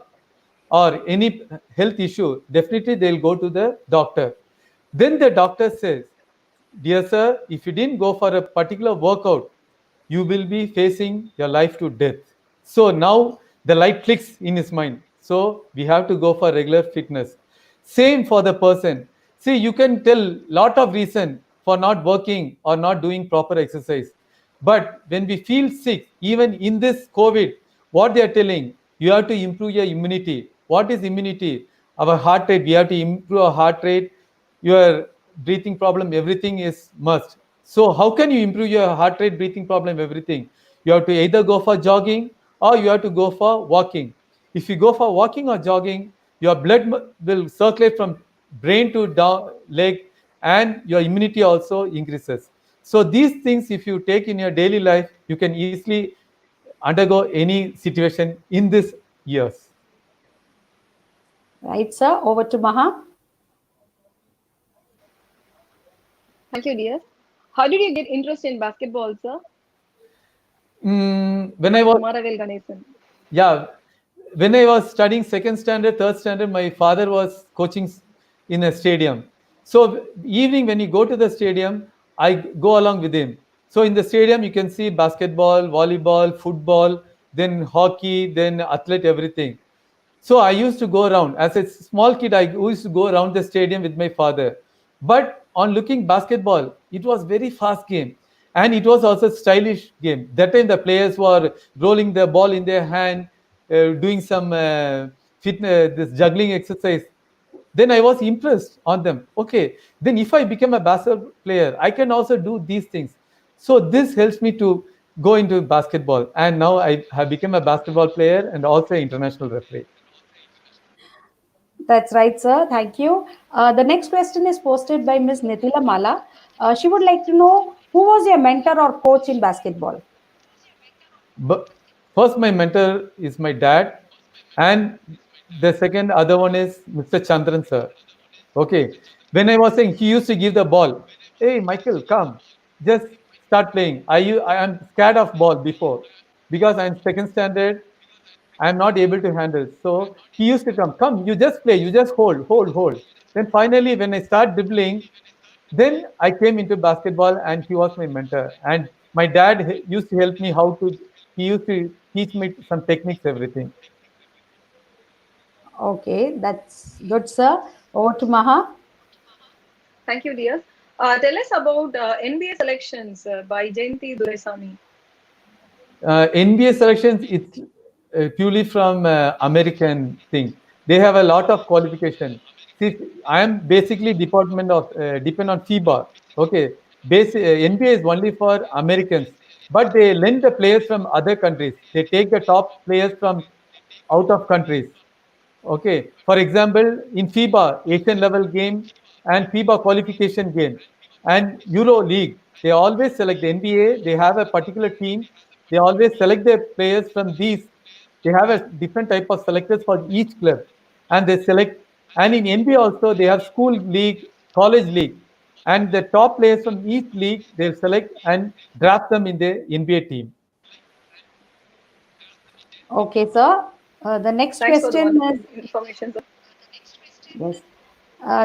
or any health issue, definitely they'll go to the doctor. Then the doctor says, dear sir, if you didn't go for a particular workout, you will be facing your life to death. So now the light clicks in his mind. So we have to go for regular fitness. Same for the person. See, you can tell lot of reason for not working or not doing proper exercise. But when we feel sick, even in this COVID, what they are telling, you have to improve your immunity. What is immunity? Our heart rate, we have to improve our heart rate, your breathing problem, everything is must. So how can you improve your heart rate, breathing problem, everything? You have to either go for jogging or you have to go for walking. If you go for walking or jogging, your will circulate from brain to down leg, and your immunity also increases. So these things, if you take in your daily life, you can easily undergo any situation in this years. Right, sir. Over to Maha. Thank you, DS. How did you get interest in basketball, sir? When I by was Kumaravel Ganesan. Yeah, when I was studying second standard, third standard, my father was coaching in a stadium. So evening when you go to the stadium, I go along with him. So in the stadium, you can see basketball, volleyball, football, then hockey, then athlete, everything. So I used to go around as a small kid. I used to go around the stadium with my father. But on looking basketball, it was very fast game, and it was also stylish game. That time the players were rolling the ball in their hand, doing some fitness, this juggling exercise. Then I was impressed on them. Okay, then if I become a basketball player, I can also do these things. So this helps me to go into basketball, and now I have become a basketball player and also international referee. That's right, sir. Thank you. The next question is posted by Miss Nitila Mala. She would like to know who was your mentor or coach in basketball? But first, my mentor is my dad, and the second other one is Mr. Chandran sir. Okay, when I was saying, he used to give the ball. Hey, Michael, come, just start playing. I am scared of ball before because I'm second standard. I'm not able to handle. So he used to come, you just play, you just hold. Then finally, when I start dribbling, then I came into basketball, and he was my mentor. And my dad used to help me how to. He used to teach me some techniques, everything. Okay, that's good, sir. Over to Maha. Thank you, dear. Tell us about NBA selections by Jayanti Duraisamy. NBA selections, it's purely from American thing. They have a lot of qualification. See, I am basically department of depend on FIBA. Okay, NBA is only for Americans, but they lend the players from other countries. They take the top players from out of countries. Okay, for example, in FIBA, Asian level game and FIBA qualification game and Euro League, they always select the NBA. They have a particular team. They always select their players from these. They have a different type of selectors for each club, and they select. And in NBA also, they have school league, college league, and the top players from each league they select and draft them in the NBA team. Okay, sir. The next Thanks for the question wonderful is information, sir. yes.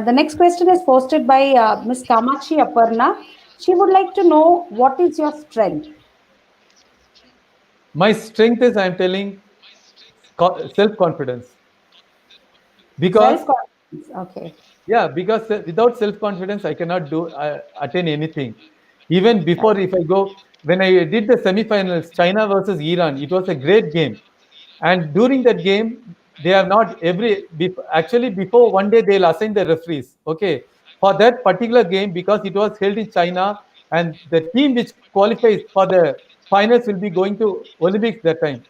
The next question is posted by Miss Kamakshi Aparna. She would like to know what is your strength? My strength is, I'm telling, self confidence because Self confidence. Okay. yeah, because without self confidence I cannot do attain anything. Even before, if I go, when I did the semifinals, China versus Iran, it was a great game. And during that game, they have not actually before one day they'll assign the referees. Okay, for that particular game, because it was held in China, and the team which qualifies for the finals will be going to Olympics that time.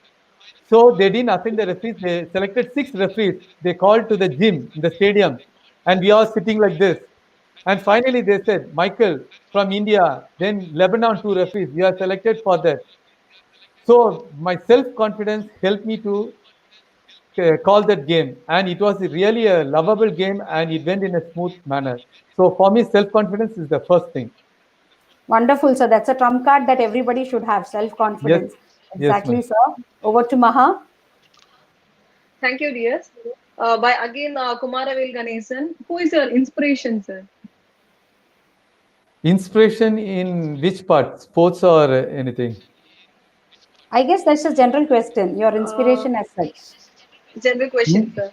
So they didn't assign the referees. They selected six referees. They called to the gym in the stadium, and we are sitting like this. And finally, they said, Michael from India, then Lebanon, two referees. We are selected for that. So my self confidence helped me to call that game, and it was really a lovable game, and it went in a smooth manner. So for me, self confidence is the first thing. Wonderful, sir. That's a trump card that everybody should have self Yes, confidence. yes, Exactly, ma'am. sir. Over to Maha. Thank you, dear. By again Kumaravel Ganesan. Who is your inspiration, sir? Inspiration in which part, sports or anything? I guess that's a general question. Your Uh, inspiration as such. General question, In- sir.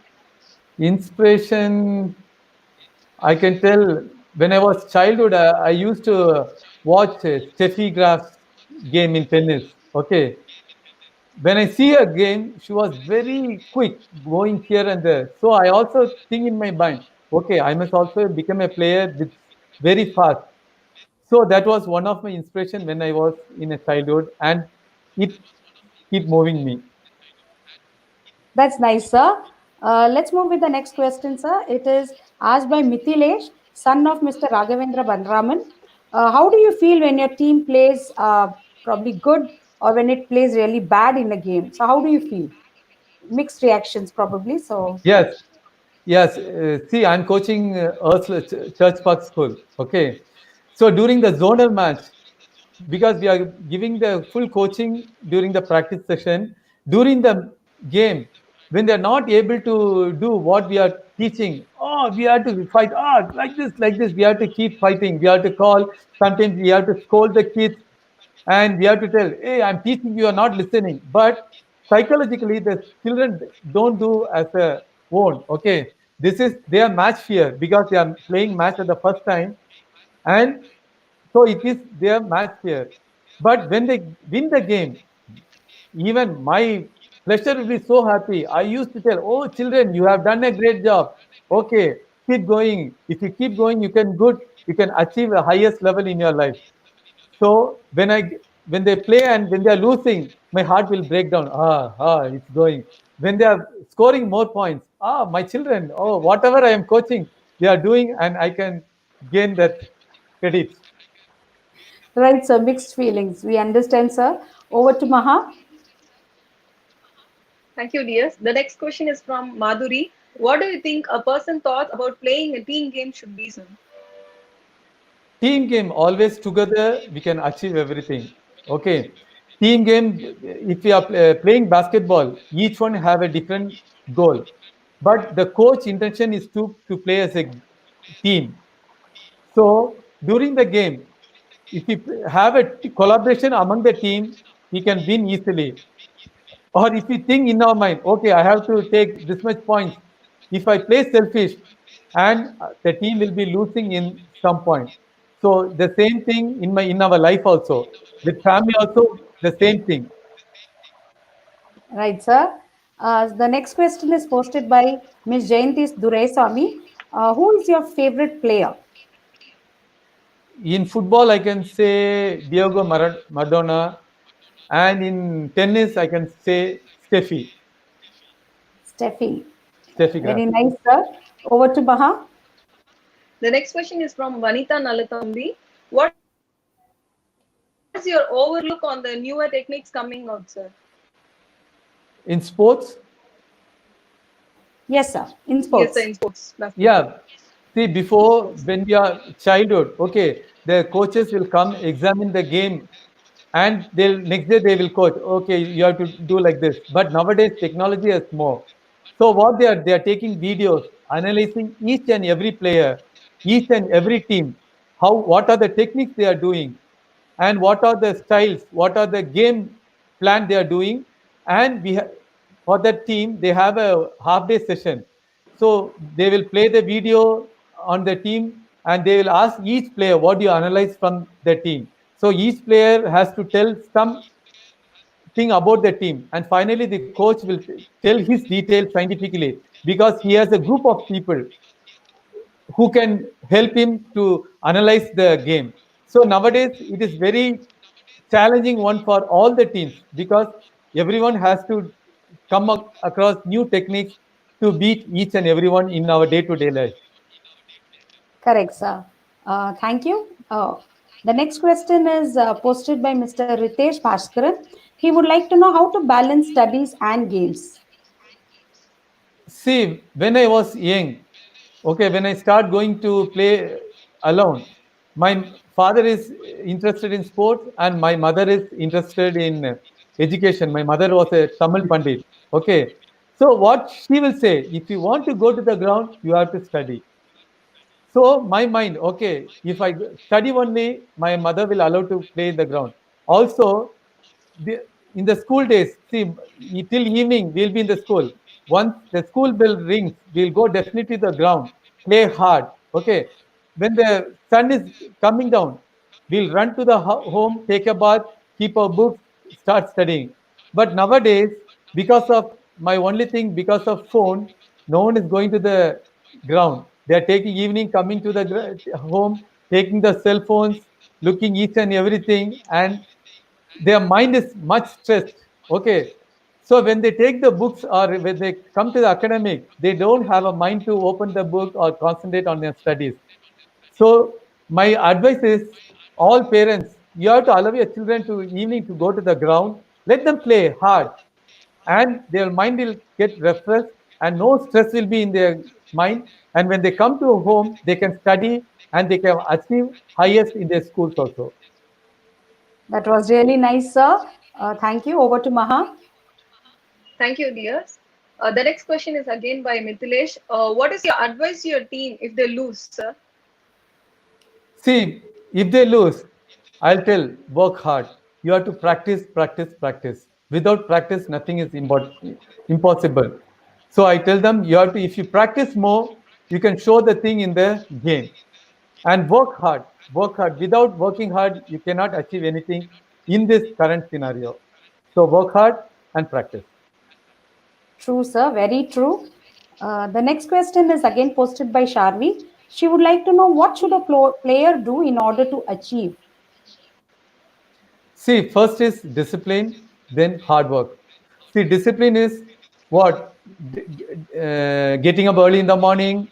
Inspiration, I can tell when I was childhood, I used to watch Steffi Graf's game in tennis. Okay, when I see a game, she was very quick going here and there. So I also think in my mind, okay, I must also become a player with very fast. So that was one of my inspiration when I was in a childhood, and it keep moving me. That's nice, sir. Let's move with the next question, sir. It is asked by Mithilesh, son of Mr. Raghavendra Banraman. How do you feel when your team plays probably good or when it plays really bad in a game? So, how do you feel? Mixed reactions, probably. So, Yes, yes. See, I'm coaching Church Park School. Okay, so during the zonal match, because we are giving the full coaching during the practice session. During the game, when they are not able to do what we are teaching, oh, we have to fight, like this, we have to keep fighting, we have to call, sometimes we have to scold the kids, and we have to tell, hey, I'm teaching, you are not listening. But psychologically, the children don't do as a own. Okay, this is their match fear because they are playing match at the first time, and so it is their match fear. But when they win the game, even my pleasure will be so happy. I used to tell, oh, children, you have done a great job. Okay, keep going. If you keep going, you can achieve the highest level in your life. So when they play and when they are losing, my heart will break down. It's going. When they are scoring more points, my children, oh, whatever I am coaching, they are doing, and I can gain that credit. Right, sir. Mixed feelings. We understand, sir. Over to Maha. Thank you, dears. The next question is from Madhuri. What do you think a person thoughts about playing a team game should be, sir? Team game, always together we can achieve everything. Okay, team game, if we are playing basketball, each one have a different goal, but the coach intention is to play as a team. So during the game, if we have a collaboration among the team, we can win easily. Or if we think in our mind, okay, I have to take this much points. If I play selfish, and the team will be losing in some point. So the same thing in our life also. With family also, the same thing. Right, sir. The next question is posted by Ms. Jayanti Dureswamy. Who is your favorite player? In football, I can say Diego Maradona, and in tennis, I can say Steffi. Steffi Graf. Very nice, sir. Over to Maha. The next question is from Vanita Nalathambi. What is your overlook on the newer techniques coming out, sir? In sports, Yes, sir. Yes, sir, In in sports, sports. basketball. yeah. See, In before sports. when we are childhood, okay, the coaches will come examine the game, and they'll next day they will coach. Okay, you have to do like this. But nowadays technology has more. So what they are taking videos, analyzing each and every player, each and every team, how what are the techniques they are doing, and what are the styles, what are the game plan they are doing, and for that team they have a half day session. So they will play the video on the team, and they will ask each player what do you analyze from the team. So each player has to tell some thing about the team, and finally the coach will tell his details scientifically, because he has a group of people who can help him to analyze the game. So nowadays it is very challenging one for all the teams, because everyone has to come across new techniques to beat each and everyone in our day-to-day life. Correct, sir. Thank you. The next question is posted by Mr. Ritesh Bhaskaran. He would like to know how to balance studies and games. See, when I was young, okay, when I start going to play alone, my father is interested in sports and my mother is interested in education. My mother was a Tamil Pandit. Okay, so what she will say, if you want to go to the ground, you have to study. So my mind, okay, if I study only, my mother will allow to play in the ground. Also, the, in the school days, see, till evening we'll be in the school. Once the school bell rings, we'll go definitely to the ground, play hard. Okay, when the sun is coming down, we'll run to the home, take a bath, keep our books, start studying. But nowadays, because of my only thing, because of phone, no one is going to the ground. They are taking evening, coming to the home, taking the cell phones, looking each and everything, and their mind is much stressed. Okay, so when they take the books or when they come to the academic, they don't have a mind to open the book or concentrate on their studies. So my advice is, all parents, you have to allow your children to evening to go to the ground, let them play hard, and their mind will get refreshed, and no stress will be in their mind, and when they come to home they can study and they can achieve highest in their schools also. That was really nice, sir. Thank you. Over to Maha. Thank you, dears. The next question is again by Mithilesh. What is your advice to your team if they lose, sir? See, if they lose, I'll tell work hard. You have to practice, practice, practice. Without practice, nothing is impossible. So I tell them you have to. If you practice more, you can show the thing in the game. And work hard. Work hard. Without working hard, you cannot achieve anything in this current scenario. So work hard and practice. True, sir. Very true. The next question is again posted by Sharvi. She would like to know what should a player do in order to achieve. See, first is discipline, then hard work. See, discipline is what? Getting up early in the morning,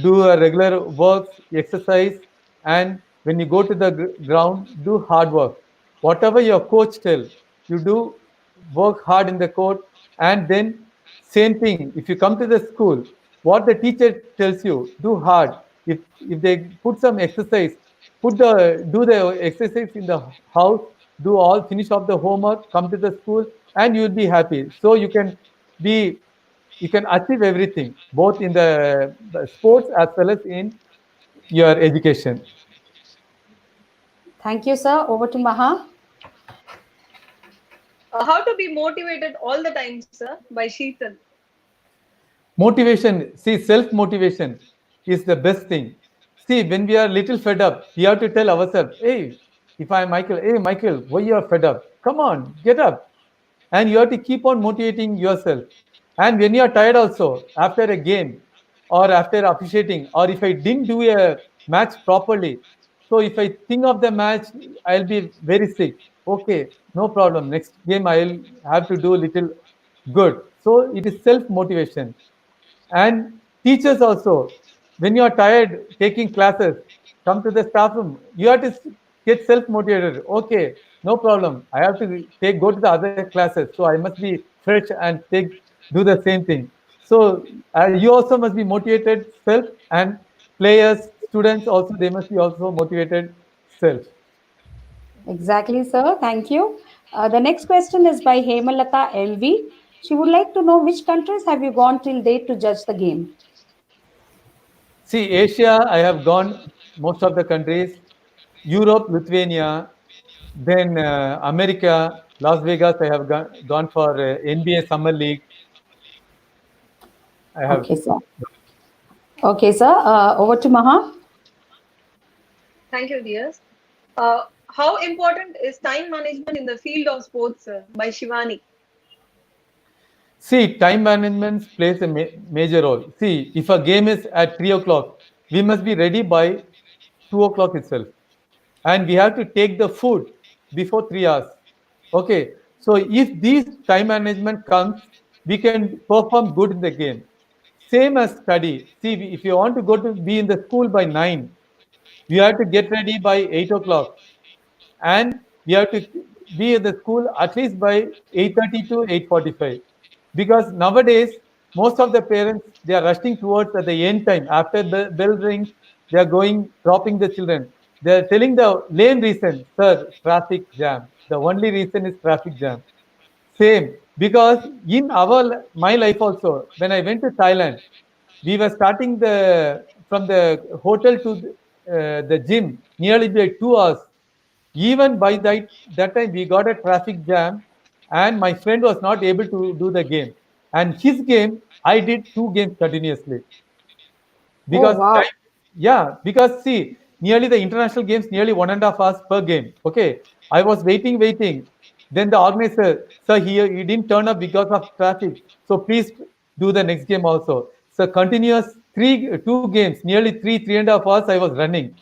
do a regular work, exercise, and when you go to the ground, do hard work. Whatever your coach tell, you do work hard in the court, and then same thing. If you come to the school, what the teacher tells you, do hard. If they put some exercise, do the exercise in the house, do all finish off the homework, come to the school, and you will be happy. So be you can achieve everything both in the sports as well as in your education. Thank you, sir. Over to Maha. How to be motivated all the time, sir, by Sheetal. Motivation, see, self motivation is the best thing. See, when we are little fed up, we have to tell ourselves, hey, if I'm Michael, hey, Michael, why you are fed up? Come on, get up. And you have to keep on motivating yourself. And when you are tired also, after a game or after officiating, or if I didn't do a match properly, so if I think of the match, I'll be very sick. Okay, no problem. Next game, I'll have to do a little good. So it is self motivation. And teachers also, when you are tired taking classes, come to the staff room. You have to get self motivated. Okay, no problem. I have to go to the other classes. So I must be fresh and do the same thing. So you also must be motivated self, and players, students also, they must be also motivated self. Exactly, sir. Thank you. The next question is by Hemalata LV. She would like to know which countries have you gone till date to judge the game? See, Asia, I have gone most of the countries. Europe, Lithuania, then America, Las Vegas, I have gone for NBA Summer League. I have. Okay, sir. Okay, sir. Over to Maha. Thank you, dears. How important is time management in the field of sports, sir, by Shivani? See, time management plays a major role. See, if a game is at 3 o'clock, we must be ready by 2 o'clock itself. And we have to take the food before 3 hours. Okay, so if these time management comes, we can perform good in the game. Same as study. See, if you want to go to be in the school by 9, you have to get ready by 8 o'clock, and we have to be in the school at least by 8:30 to 8:45, because nowadays most of the parents, they are rushing towards at the end time. After the bell rings, they are going dropping the children. They are telling the lame reason, sir, traffic jam. The only reason is traffic jam. Same, because in my life also, when I went to Thailand, we were starting the from the hotel to the gym nearly by 2 hours. Even by that time, we got a traffic jam, and my friend was not able to do the game. And his game, I did 2 games continuously, Oh, because wow. because see, nearly the international games nearly 1.5 hours per game. Okay, I was waiting. Then the organizer, sir, he didn't turn up because of traffic, so please do the next game also. So continuous 2 games, nearly 3.5 hours I was running.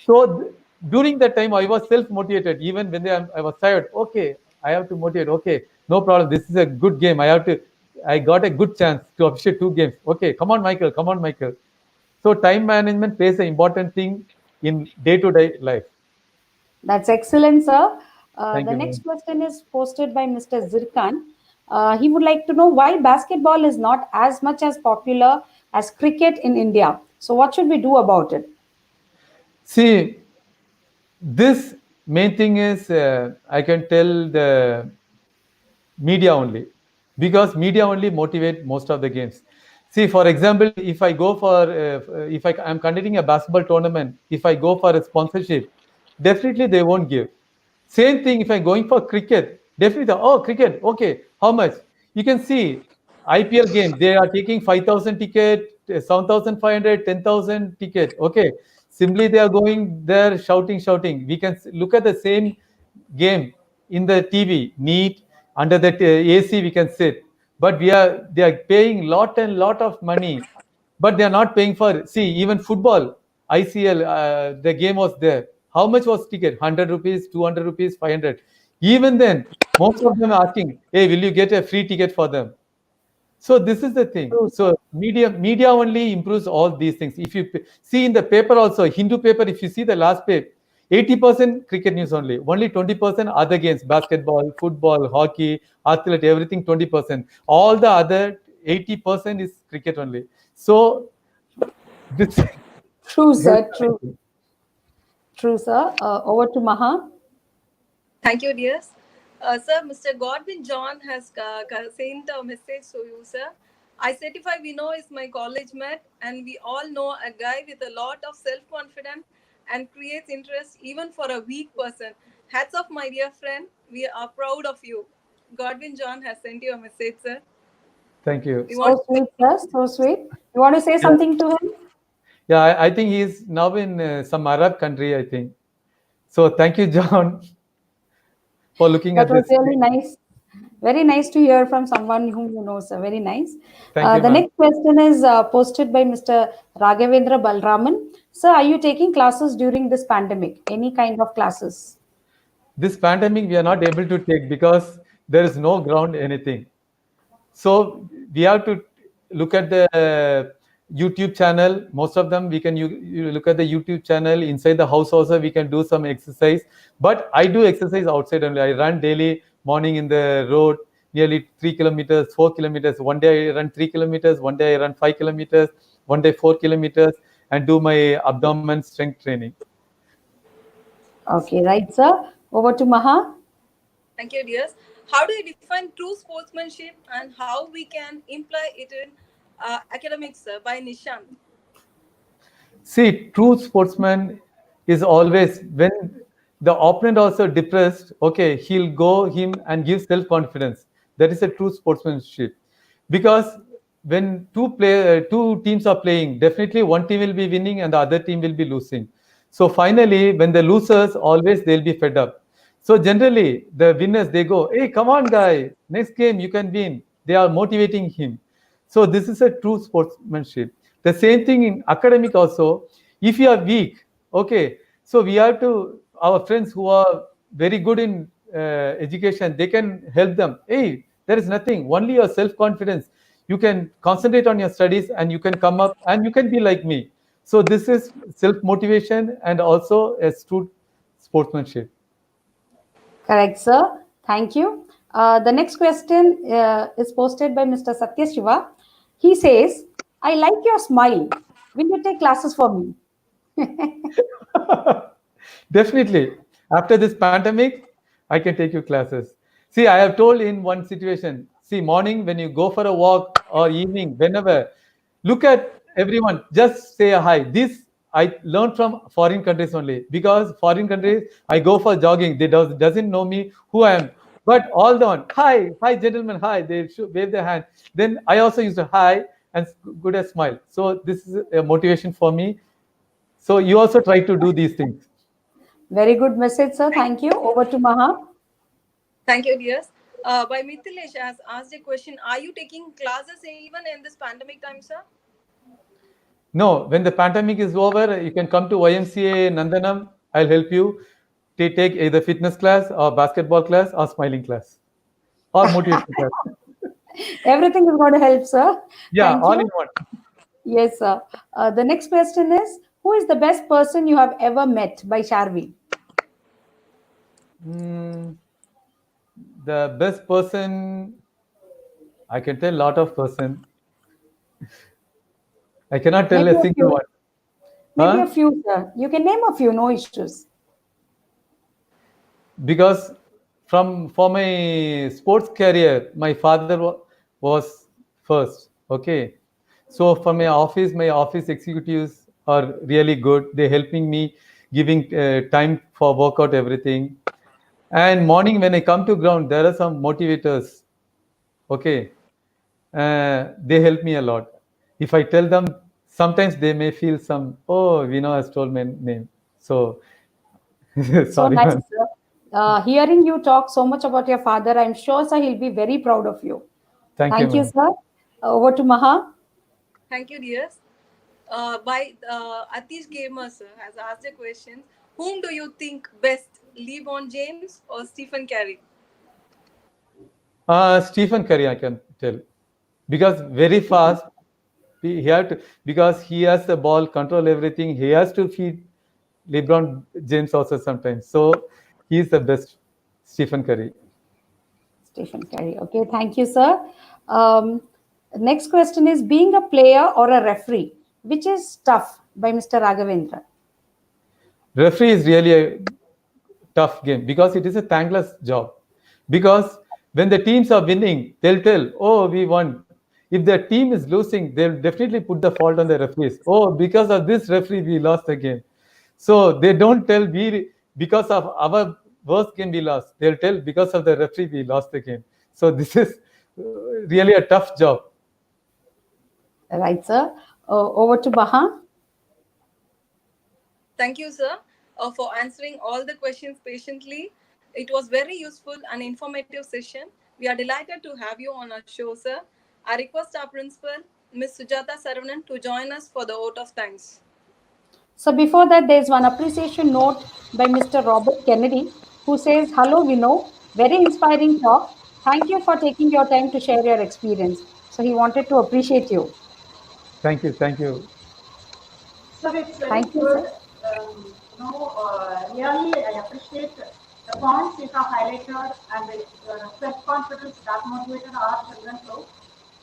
So during that time, I was self motivated. Even when I was tired, okay, I have to motivate. Okay, no problem. This is a good game. I got a good chance to officiate 2 games. Okay, come on, Michael. Come on, Michael. So time management plays an important thing in day-to-day life. That's excellent, sir. Thank The you, next ma'am. question is posted by Mr. Zirkan. He would like to know why basketball is not as much as popular as cricket in India. So, what should we do about it? See, this main thing is I can tell the media only, because media only motivate most of the games. See, for example, if I go for if I'm conducting a basketball tournament, if I go for a sponsorship, definitely they won't give. Same thing if I'm going for cricket, definitely oh, cricket, okay, how much? You can see IPL game, they are taking 5,000 ticket, 7,500, 10,000 ticket, okay. Simply they are going there shouting. We can look at the same game in the TV, neat, under that AC we can sit. But they are paying lot and lot of money, but they are not paying for. See, even football, ICL, the game was there. How much was ticket? 100 rupees, 200 rupees, 500. Even then, most of them are asking, "Hey, will you get a free ticket for them?" So this is the thing. True, So sir. media only improves all these things. If you see in the paper also, Hindu paper, if you see the last page, 80% cricket news only 20% other games, basketball, football, hockey, athlete, everything 20%. All the other 80% is cricket only. So this True, helps. sir. True. True, sir. Over to Maha. Thank you, dears. Sir, Mr. Godwin John has sent a message to you, sir. I certify Vino is my college mate, and we all know a guy with a lot of self confidence and creates interest even for a weak person. Hats off, my dear friend. We are proud of you. Godwin John has sent you a message, sir. Thank you. We want So sweet, sir. So sweet. You want to say Yeah, something to him? yeah. I think he's now in some Arab country, I think. So thank you, John, for looking That at was this. really nice. Very nice to hear from someone whom you know, sir. Very nice. Thank you, The ma'am. next question is posted by Mr. Raghavendra Balraman. Sir, are you taking classes during this pandemic? Any kind of classes? This pandemic we are not able to take because there is no ground anything. So we have to look at the YouTube channel. Most of them we can you look at the YouTube channel. Inside the house also we can do some exercise. But I do exercise outside only. I run daily morning in the road, nearly 3 kilometers, 4 kilometers. One day I run 3 kilometers, one day I run 5 kilometers, one day 4 kilometers, and do my abdomen strength training. Okay, right, sir. Over to Maha. Thank you, dears. How do you define true sportsmanship and how we can imply it in academics, sir, by Nishant? See, true sportsman is always when the opponent also depressed, okay, he'll go him and give self-confidence. That is a true sportsmanship. Because when two teams are playing, definitely one team will be winning and the other team will be losing. So finally, when the losers, always they'll be fed up. So generally, the winners they go, "Hey, come on, guy! Next game you can win." They are motivating him. So this is a true sportsmanship. The same thing in academic also. If you are weak, okay, so we have to our friends who are very good in education, they can help them. Hey, there is nothing. Only your self confidence. You can concentrate on your studies and you can come up and you can be like me. So this is self motivation and also a true sportsmanship. Correct, sir. Thank you. The next question is posted by Mr. Satya Shiva. He says, I like your smile. Will you take classes for me? Definitely. After this pandemic, I can take you classes. See, I have told in one situation, see, morning when you go for a walk or evening, whenever, look at everyone, just say a hi. This I learned from foreign countries only because foreign countries, I go for jogging. They doesn't know me who I am. But all the one, hi, gentlemen, hi. They should wave their hand. Then I also use a hi and good a smile. So this is a motivation for me. So you also try to do these things. Very good message, sir. Thank you. Over to Maha. Thank you, dears. By Mithilesh has asked a question. Are you taking classes even in this pandemic time, sir? No, when the pandemic is over, you can come to YMCA Nandanam. I'll help you to take either fitness class or basketball class or smiling class or motivation class. Everything is going to help, sir. Yeah, Thank all in you. one. Yes, sir. The next question is, who is the best person you have ever met by Sharvi? Mm, the best person, I can tell a lot of person. I cannot tell Maybe a a single few. one. Maybe a Huh? few, sir. You can name a few, no issues. because from for my sports career, my father was first. Okay, so for my office executives are really good. They helping me, giving time for workout everything. And morning when I come to ground, there are some motivators. Okay, they help me a lot. If I tell them, sometimes they may feel some. Oh, Vino has told my name. So So sorry, nice, man. sir. Hearing you talk so much about your father, I'm sure, sir, he'll be very proud of you. Thank you, Thank you, ma'am. sir. Over to Maha. Thank you, dears. By Atish Gamer sir has asked a question: whom do you think best, LeBron James or Stephen Curry? Stephen Curry, I can tell, because very fast he had to, because he has the ball, control everything. He has to feed LeBron James also sometimes. So he is the best, Stephen Curry. Stephen Curry. Okay, thank you, sir. Um, Next question is being a player or a referee, which is tough by Mr. Raghavendra. Referee is really a tough game because it is a thankless job. Because when the teams are winning, they'll tell, "Oh, we won." If their team is losing, they'll definitely put the fault on the referees. Oh, because of this referee, we lost the game. So they don't tell we because of our worst game we lost. They'll tell because of the referee we lost the game. So this is really a tough job. Right, sir. Over to Maha. Thank you, sir, for answering all the questions patiently. It was very useful and informative session. We are delighted to have you on our show, sir. I request our principal, Ms. Sujata Saravanan, to join us for the vote of thanks. So before that, there's one appreciation note by Mr. Robert Kennedy, who says, "Hello, Vino. Very inspiring talk. Thank you for taking your time to share your experience." So he wanted to appreciate you. Thank you. Thank you. Sir, it's very Thank you, good. sir. Really, I appreciate the points you have highlighted and the self-confidence that motivated our children too.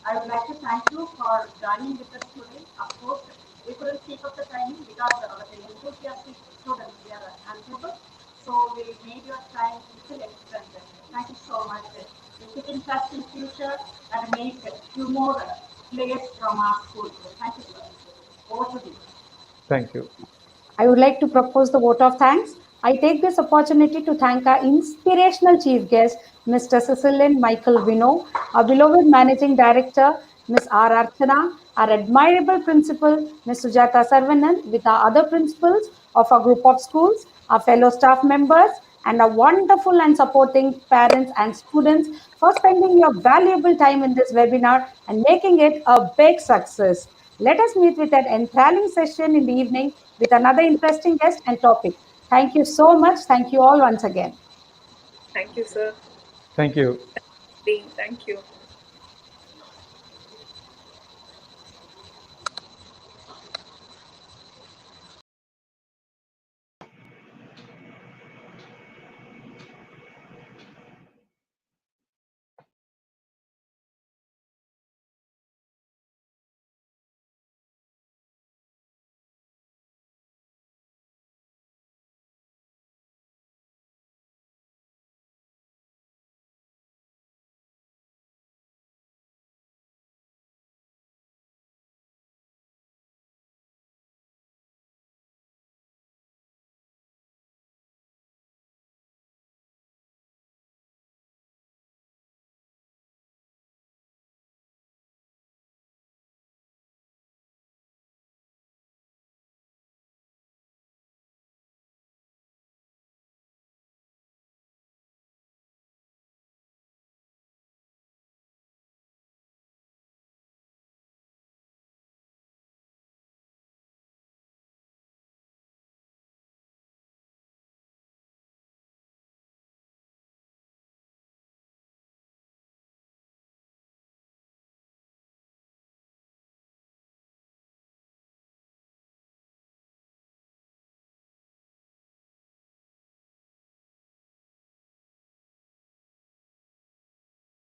I would like to thank you for joining with us today. Of course, we couldn't keep up the timing because the enthusiastic students we are answerable. So we made your time little extended. Thank you so much. We keep in touch in future and make a few more players from our school. Thank you, sir. Over to you. Thank you. I would like to propose the vote of thanks. I take this opportunity to thank our inspirational chief guest, Mr. Ceciline Michael Vino, our beloved managing director, Ms. R. Archana, our admirable principal, Ms. Sujata Sarvanan, with our other principals of our group of schools, our fellow staff members, and our wonderful and supporting parents and students for spending your valuable time in this webinar and making it a big success. Let us meet with an enthralling session in the evening with another interesting guest and topic. Thank you so much. Thank you all once again. Thank you, sir. Thank you. Dean, thank you.